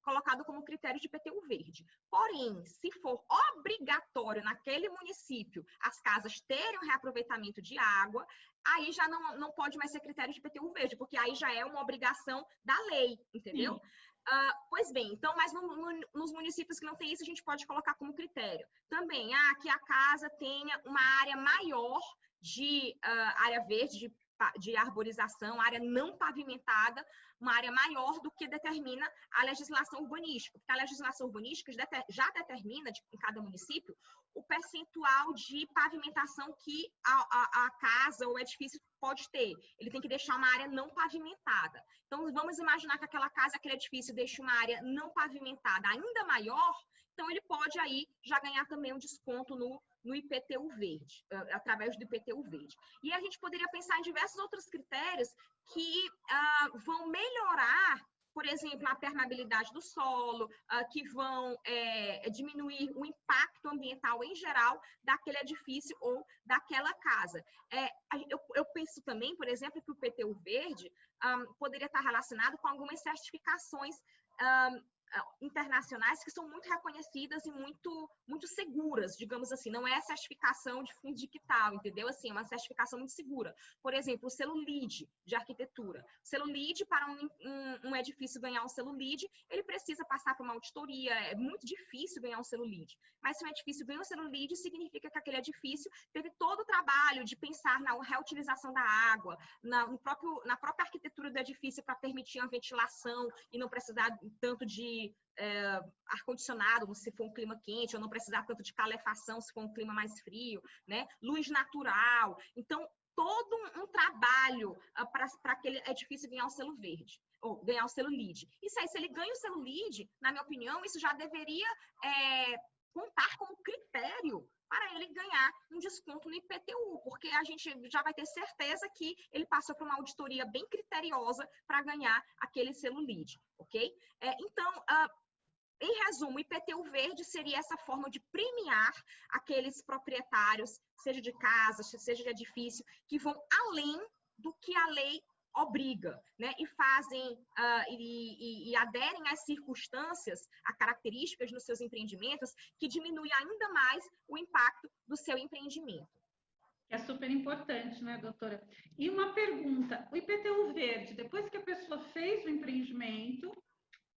Speaker 2: colocado como critério de IPTU verde. Porém, se for obrigatório naquele município as casas terem um reaproveitamento de água, aí já não pode mais ser critério de IPTU verde, porque aí já é uma obrigação da lei, entendeu? Pois bem, então, mas nos municípios que não tem isso, a gente pode colocar como critério. Também, que a casa tenha uma área maior de área verde, de arborização, área não pavimentada, uma área maior do que determina a legislação urbanística, porque a legislação urbanística já determina, em cada município, o percentual de pavimentação que a casa ou o edifício pode ter. Ele tem que deixar uma área não pavimentada. Então, vamos imaginar que aquela casa, aquele edifício deixe uma área não pavimentada ainda maior, então ele pode aí já ganhar também um desconto no IPTU verde, através do IPTU verde. E a gente poderia pensar em diversos outros critérios que vão melhorar, por exemplo, a permeabilidade do solo, que vão diminuir o impacto ambiental em geral daquele edifício ou daquela casa. Eu penso também, por exemplo, que o IPTU verde poderia estar relacionado com algumas certificações internacionais que são muito reconhecidas e muito seguras, digamos assim. Não é certificação de fundo digital, entendeu? Assim, é uma certificação muito segura. Por exemplo, o selo LEED de arquitetura. O selo LEED, para um edifício ganhar um selo LEED, ele precisa passar por uma auditoria. É muito difícil ganhar um selo LEED. Mas se um edifício ganha um selo LEED, significa que aquele edifício teve todo o trabalho de pensar na reutilização da água, na própria arquitetura do edifício para permitir a ventilação e não precisar tanto de ar-condicionado, se for um clima quente, ou não precisar tanto de calefação, se for um clima mais frio, né? Luz natural. Então, todo um trabalho para aquele edifício ganhar o selo verde, ou ganhar o selo LEED. Isso aí, se ele ganha o selo LEED, na minha opinião, isso já deveria contar como critério para ele ganhar um desconto no IPTU, porque a gente já vai ter certeza que ele passou por uma auditoria bem criteriosa para ganhar aquele selo LEED, ok? Então, em resumo, o IPTU verde seria essa forma de premiar aqueles proprietários, seja de casa, seja de edifício, que vão além do que a lei obriga, né? E fazem e aderem às circunstâncias, a características nos seus empreendimentos que diminui ainda mais o impacto do seu empreendimento.
Speaker 1: É super importante, né, doutora? E uma pergunta, o IPTU verde, depois que a pessoa fez o empreendimento,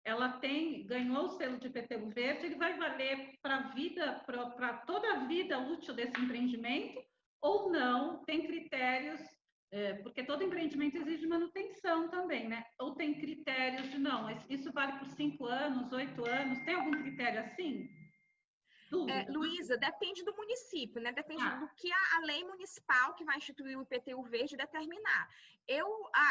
Speaker 1: ela ganhou o selo de IPTU verde, ele vai valer para toda a vida útil desse empreendimento ou não? Tem critérios, porque todo empreendimento exige manutenção também, né? Ou tem critérios de não, isso vale por 5 anos, 8 anos, tem algum critério assim?
Speaker 2: Luísa, depende do município, né? Depende do que a lei municipal que vai instituir o IPTU verde determinar. Eu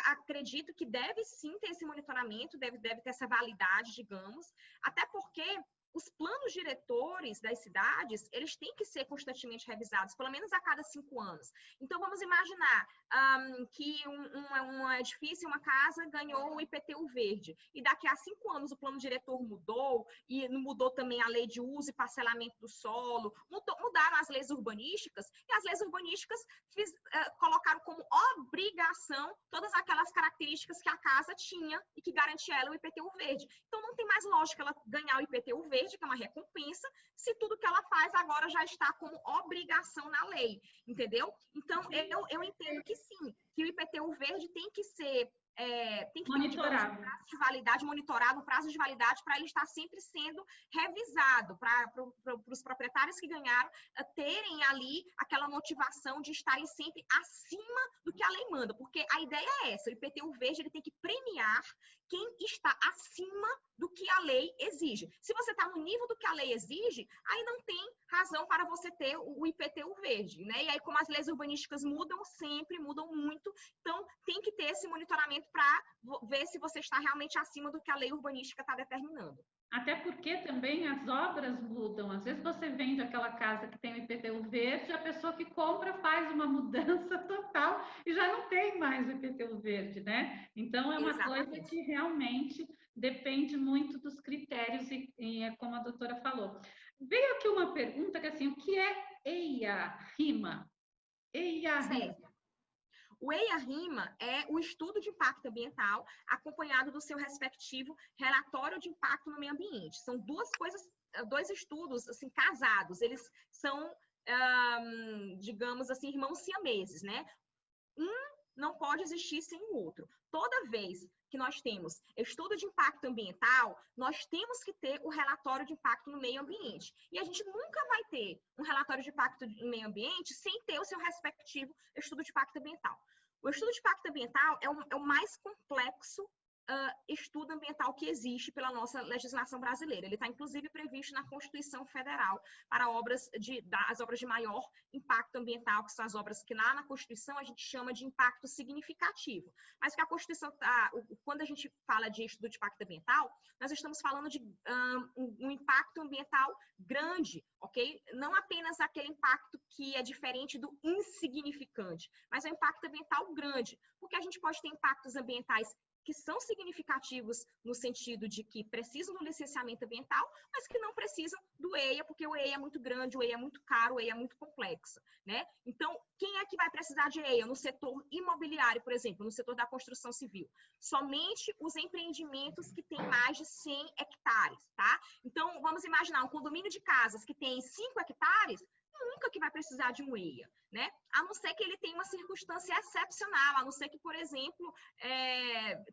Speaker 2: acredito que deve sim ter esse monitoramento, deve ter essa validade, digamos, até porque os planos diretores das cidades, eles têm que ser constantemente revisados, pelo menos a cada 5 anos. Então, vamos imaginar que um edifício, uma casa, ganhou o IPTU verde, e daqui a 5 anos o plano diretor mudou, e mudou também a lei de uso e parcelamento do solo, mudaram as leis urbanísticas, e as leis urbanísticas colocaram como obrigação todas aquelas características que a casa tinha e que garantia ela o IPTU verde. Então, não tem mais lógica ela ganhar o IPTU verde, que é uma recompensa, se tudo que ela faz agora já está como obrigação na lei, entendeu? Então, eu entendo que sim, que o IPTU verde tem que ser tem que ter, digamos, um prazo de validade, monitorado, um prazo de validade para ele estar sempre sendo revisado, para os proprietários que ganharam terem ali aquela motivação de estarem sempre acima do que a lei manda, porque a ideia é essa, o IPTU verde ele tem que premiar quem está acima do que a lei exige. Se você está no nível do que a lei exige, aí não tem razão para você ter o IPTU verde, né? E aí, como as leis urbanísticas mudam sempre, mudam muito, então tem que ter esse monitoramento para ver se você está realmente acima do que a lei urbanística está determinando.
Speaker 1: Até porque também as obras mudam. Às vezes você vende aquela casa que tem o IPTU verde, a pessoa que compra faz uma mudança total e já não tem mais o IPTU verde, né? Então, é uma coisa que realmente depende muito dos critérios e é como a doutora falou. Veio aqui uma pergunta que assim, o que é EIA-RIMA? EIA-RIMA.
Speaker 2: O EIA-RIMA é o estudo de impacto ambiental acompanhado do seu respectivo relatório de impacto no meio ambiente. São dois estudos assim casados. Eles são, digamos assim, irmãos siameses, né? Um não pode existir sem o outro. Toda vez que nós temos estudo de impacto ambiental, nós temos que ter o relatório de impacto no meio ambiente. E a gente nunca vai ter um relatório de impacto no meio ambiente sem ter o seu respectivo estudo de impacto ambiental. O estudo de impacto ambiental é o mais complexo estudo ambiental que existe pela nossa legislação brasileira. Ele está, inclusive, previsto na Constituição Federal para as obras de maior impacto ambiental, que são as obras que na Constituição a gente chama de impacto significativo. Mas que a Constituição, quando a gente fala de estudo de impacto ambiental, nós estamos falando de um impacto ambiental grande, ok? Não apenas aquele impacto que é diferente do insignificante, mas é um impacto ambiental grande, porque a gente pode ter impactos ambientais que são significativos no sentido de que precisam do licenciamento ambiental, mas que não precisam do EIA, porque o EIA é muito grande, o EIA é muito caro, o EIA é muito complexo, né? Então, quem é que vai precisar de EIA? No setor imobiliário, por exemplo, no setor da construção civil. Somente os empreendimentos que têm mais de 100 hectares, tá? Então, vamos imaginar um condomínio de casas que tem 5 hectares, nunca que vai precisar de um EIA, né? A não ser que ele tenha uma circunstância excepcional, a não ser que, por exemplo,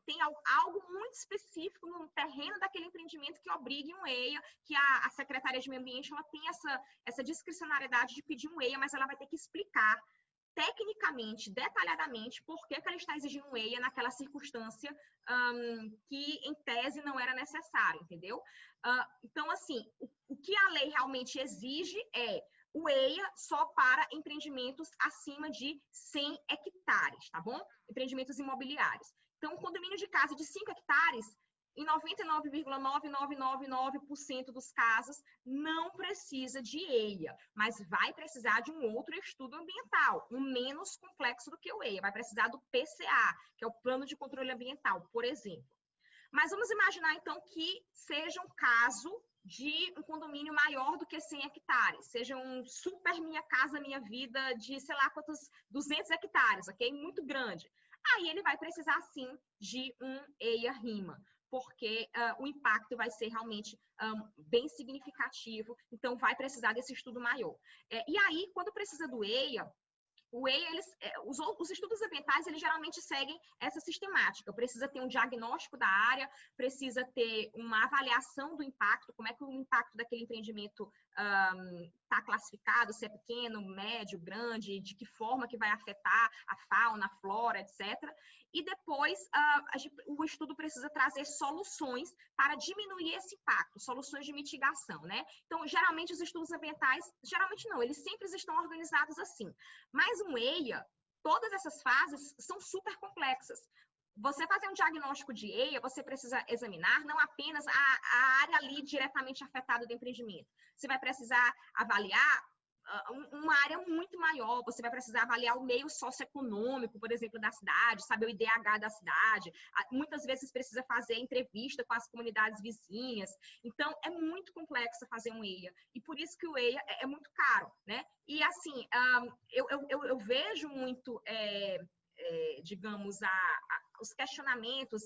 Speaker 2: tenha algo muito específico no terreno daquele empreendimento que obrigue um EIA, que a Secretaria de Meio Ambiente ela tem essa discricionariedade de pedir um EIA, mas ela vai ter que explicar tecnicamente, detalhadamente, por que ela está exigindo um EIA naquela circunstância que, em tese, não era necessária, entendeu? Então, assim, o que a lei realmente exige é o EIA só para empreendimentos acima de 100 hectares, tá bom? Empreendimentos imobiliários. Então, um condomínio de casa de 5 hectares, em 99,9999% dos casos, não precisa de EIA, mas vai precisar de um outro estudo ambiental, um menos complexo do que o EIA. Vai precisar do PCA, que é o Plano de Controle Ambiental, por exemplo. Mas vamos imaginar, então, que seja um caso de um condomínio maior do que 100 hectares, seja um super Minha Casa Minha Vida de, sei lá quantos, 200 hectares, ok? Muito grande. Aí ele vai precisar, sim, de um EIA-RIMA, porque o impacto vai ser realmente bem significativo, então vai precisar desse estudo maior. E aí, quando precisa do EIA, o EIA, os estudos ambientais, eles geralmente seguem essa sistemática. Precisa ter um diagnóstico da área, precisa ter uma avaliação do impacto, como é que o impacto daquele empreendimento está classificado, se é pequeno, médio, grande, de que forma que vai afetar a fauna, a flora, etc. E depois, o estudo precisa trazer soluções para diminuir esse impacto, soluções de mitigação, né? Então, geralmente, os estudos ambientais, geralmente não, eles sempre estão organizados assim. Mas um EIA, todas essas fases são super complexas. Você fazer um diagnóstico de EIA, você precisa examinar não apenas a área ali diretamente afetada do empreendimento. Você vai precisar avaliar uma área muito maior, você vai precisar avaliar o meio socioeconômico, por exemplo, da cidade, saber o IDH da cidade, muitas vezes precisa fazer entrevista com as comunidades vizinhas, então é muito complexo fazer um EIA, e por isso que o EIA é muito caro, né? E assim, eu vejo muito, digamos, os questionamentos,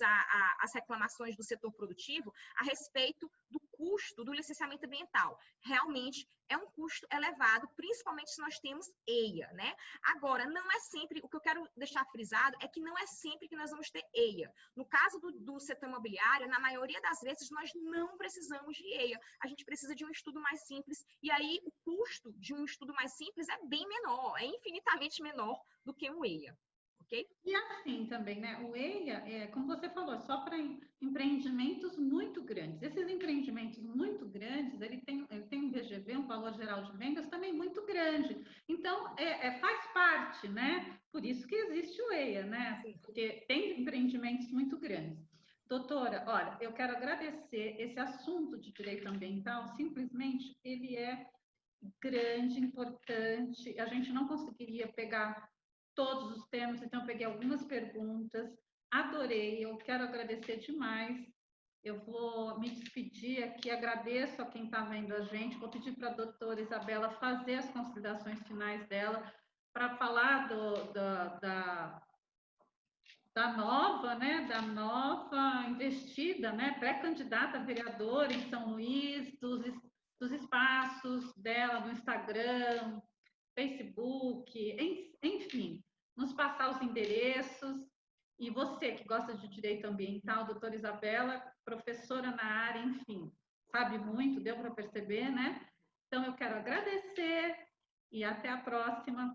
Speaker 2: as reclamações do setor produtivo a respeito do custo do licenciamento ambiental. Realmente é um custo elevado, principalmente se nós temos EIA, né? Agora, não é sempre, o que eu quero deixar frisado é que não é sempre que nós vamos ter EIA. No caso do setor imobiliário, na maioria das vezes, nós não precisamos de EIA. A gente precisa de um estudo mais simples, e aí o custo de um estudo mais simples é bem menor, é infinitamente menor do que um EIA. Okay?
Speaker 1: E assim também, né? O EIA, como você falou, é só para empreendimentos muito grandes. Esses empreendimentos muito grandes, ele tem um VGV, um valor geral de vendas, também muito grande. Então, faz parte, né? Por isso que existe o EIA, né? Porque tem empreendimentos muito grandes. Doutora, olha, eu quero agradecer esse assunto de direito ambiental, simplesmente ele é grande, importante, a gente não conseguiria pegar todos os temas, então eu peguei algumas perguntas, adorei, eu quero agradecer demais. Eu vou me despedir aqui, agradeço a quem está vendo a gente, vou pedir para a doutora Isabela fazer as considerações finais dela, para falar da nova, né, da nova investida, né, pré-candidata a vereadora em São Luís, dos espaços dela no Instagram, Facebook, enfim, nos passar os endereços. E você que gosta de direito ambiental, doutora Isabela, professora na área, enfim, sabe muito, deu para perceber, né? Então, eu quero agradecer e até a próxima.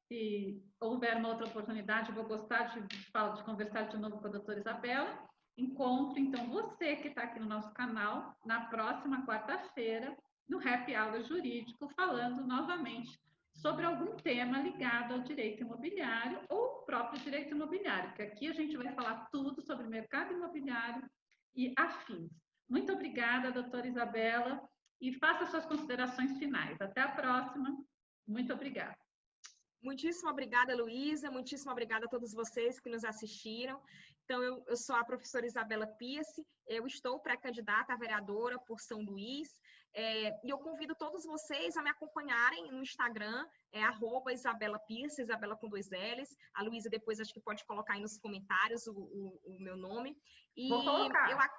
Speaker 1: Se houver uma outra oportunidade, eu vou gostar de conversar de novo com a doutora Isabela. Encontro, então, você que está aqui no nosso canal, na próxima quarta-feira, no Happy Hour Jurídico, falando novamente sobre algum tema ligado ao direito imobiliário ou o próprio direito imobiliário, porque aqui a gente vai falar tudo sobre mercado imobiliário e afins. Muito obrigada, doutora Isabela, e faça suas considerações finais. Até a próxima. Muito obrigada.
Speaker 2: Muitíssimo obrigada, Luísa. Muitíssimo obrigada a todos vocês que nos assistiram. Então, eu sou a professora Isabela Pierce, eu estou pré-candidata a vereadora por São Luís, e eu convido todos vocês a me acompanharem no Instagram, @Isabela Pierce, Isabela com 2 L's. A Luísa depois acho que pode colocar aí nos comentários o meu nome. E
Speaker 1: vou colocar.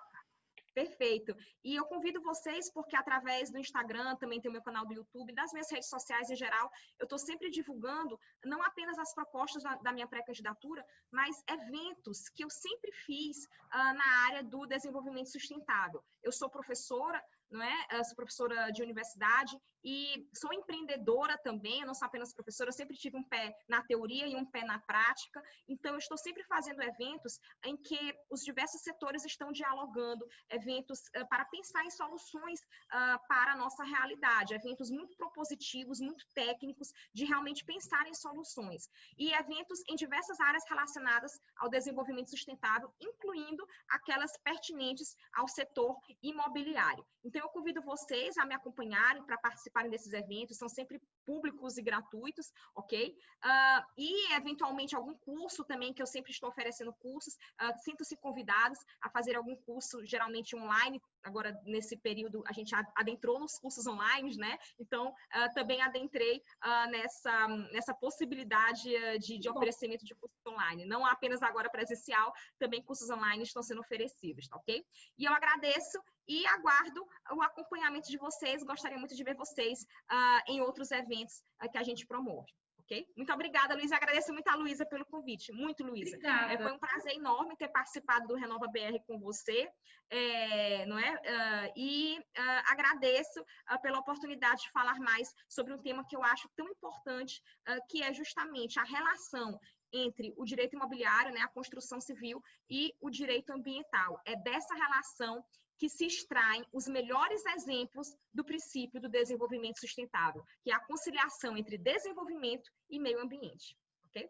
Speaker 2: Perfeito. E eu convido vocês, porque através do Instagram, também tem o meu canal do YouTube, das minhas redes sociais em geral, eu estou sempre divulgando não apenas as propostas da minha pré-candidatura, mas eventos que eu sempre fiz na área do desenvolvimento sustentável. Eu sou professora, não é? Eu sou professora de universidade e sou empreendedora também, eu não sou apenas professora, eu sempre tive um pé na teoria e um pé na prática, então eu estou sempre fazendo eventos em que os diversos setores estão dialogando, eventos para pensar em soluções para a nossa realidade, eventos muito propositivos, muito técnicos, de realmente pensar em soluções, e eventos em diversas áreas relacionadas ao desenvolvimento sustentável, incluindo aquelas pertinentes ao setor imobiliário. Então, eu convido vocês a me acompanharem para participarem desses eventos, são sempre públicos e gratuitos, ok? E, eventualmente, algum curso também, que eu sempre estou oferecendo cursos, sintam-se convidados a fazer algum curso, geralmente online. Agora, nesse período, a gente adentrou nos cursos online, né? Então, também adentrei nessa possibilidade de oferecimento de cursos online. Não apenas agora presencial, também cursos online estão sendo oferecidos, tá ok? E eu agradeço e aguardo o acompanhamento de vocês. Gostaria muito de ver vocês em outros eventos que a gente promove. ok? Muito obrigada, Luísa. Agradeço muito a Luísa pelo convite. Muito, Luísa.
Speaker 1: Obrigada.
Speaker 2: Foi um prazer enorme ter participado do Renova BR com você, não é? Agradeço pela oportunidade de falar mais sobre um tema que eu acho tão importante, que é justamente a relação entre o direito imobiliário, né, a construção civil, e o direito ambiental. É dessa relação que se extraem os melhores exemplos do princípio do desenvolvimento sustentável, que é a conciliação entre desenvolvimento e meio ambiente, ok?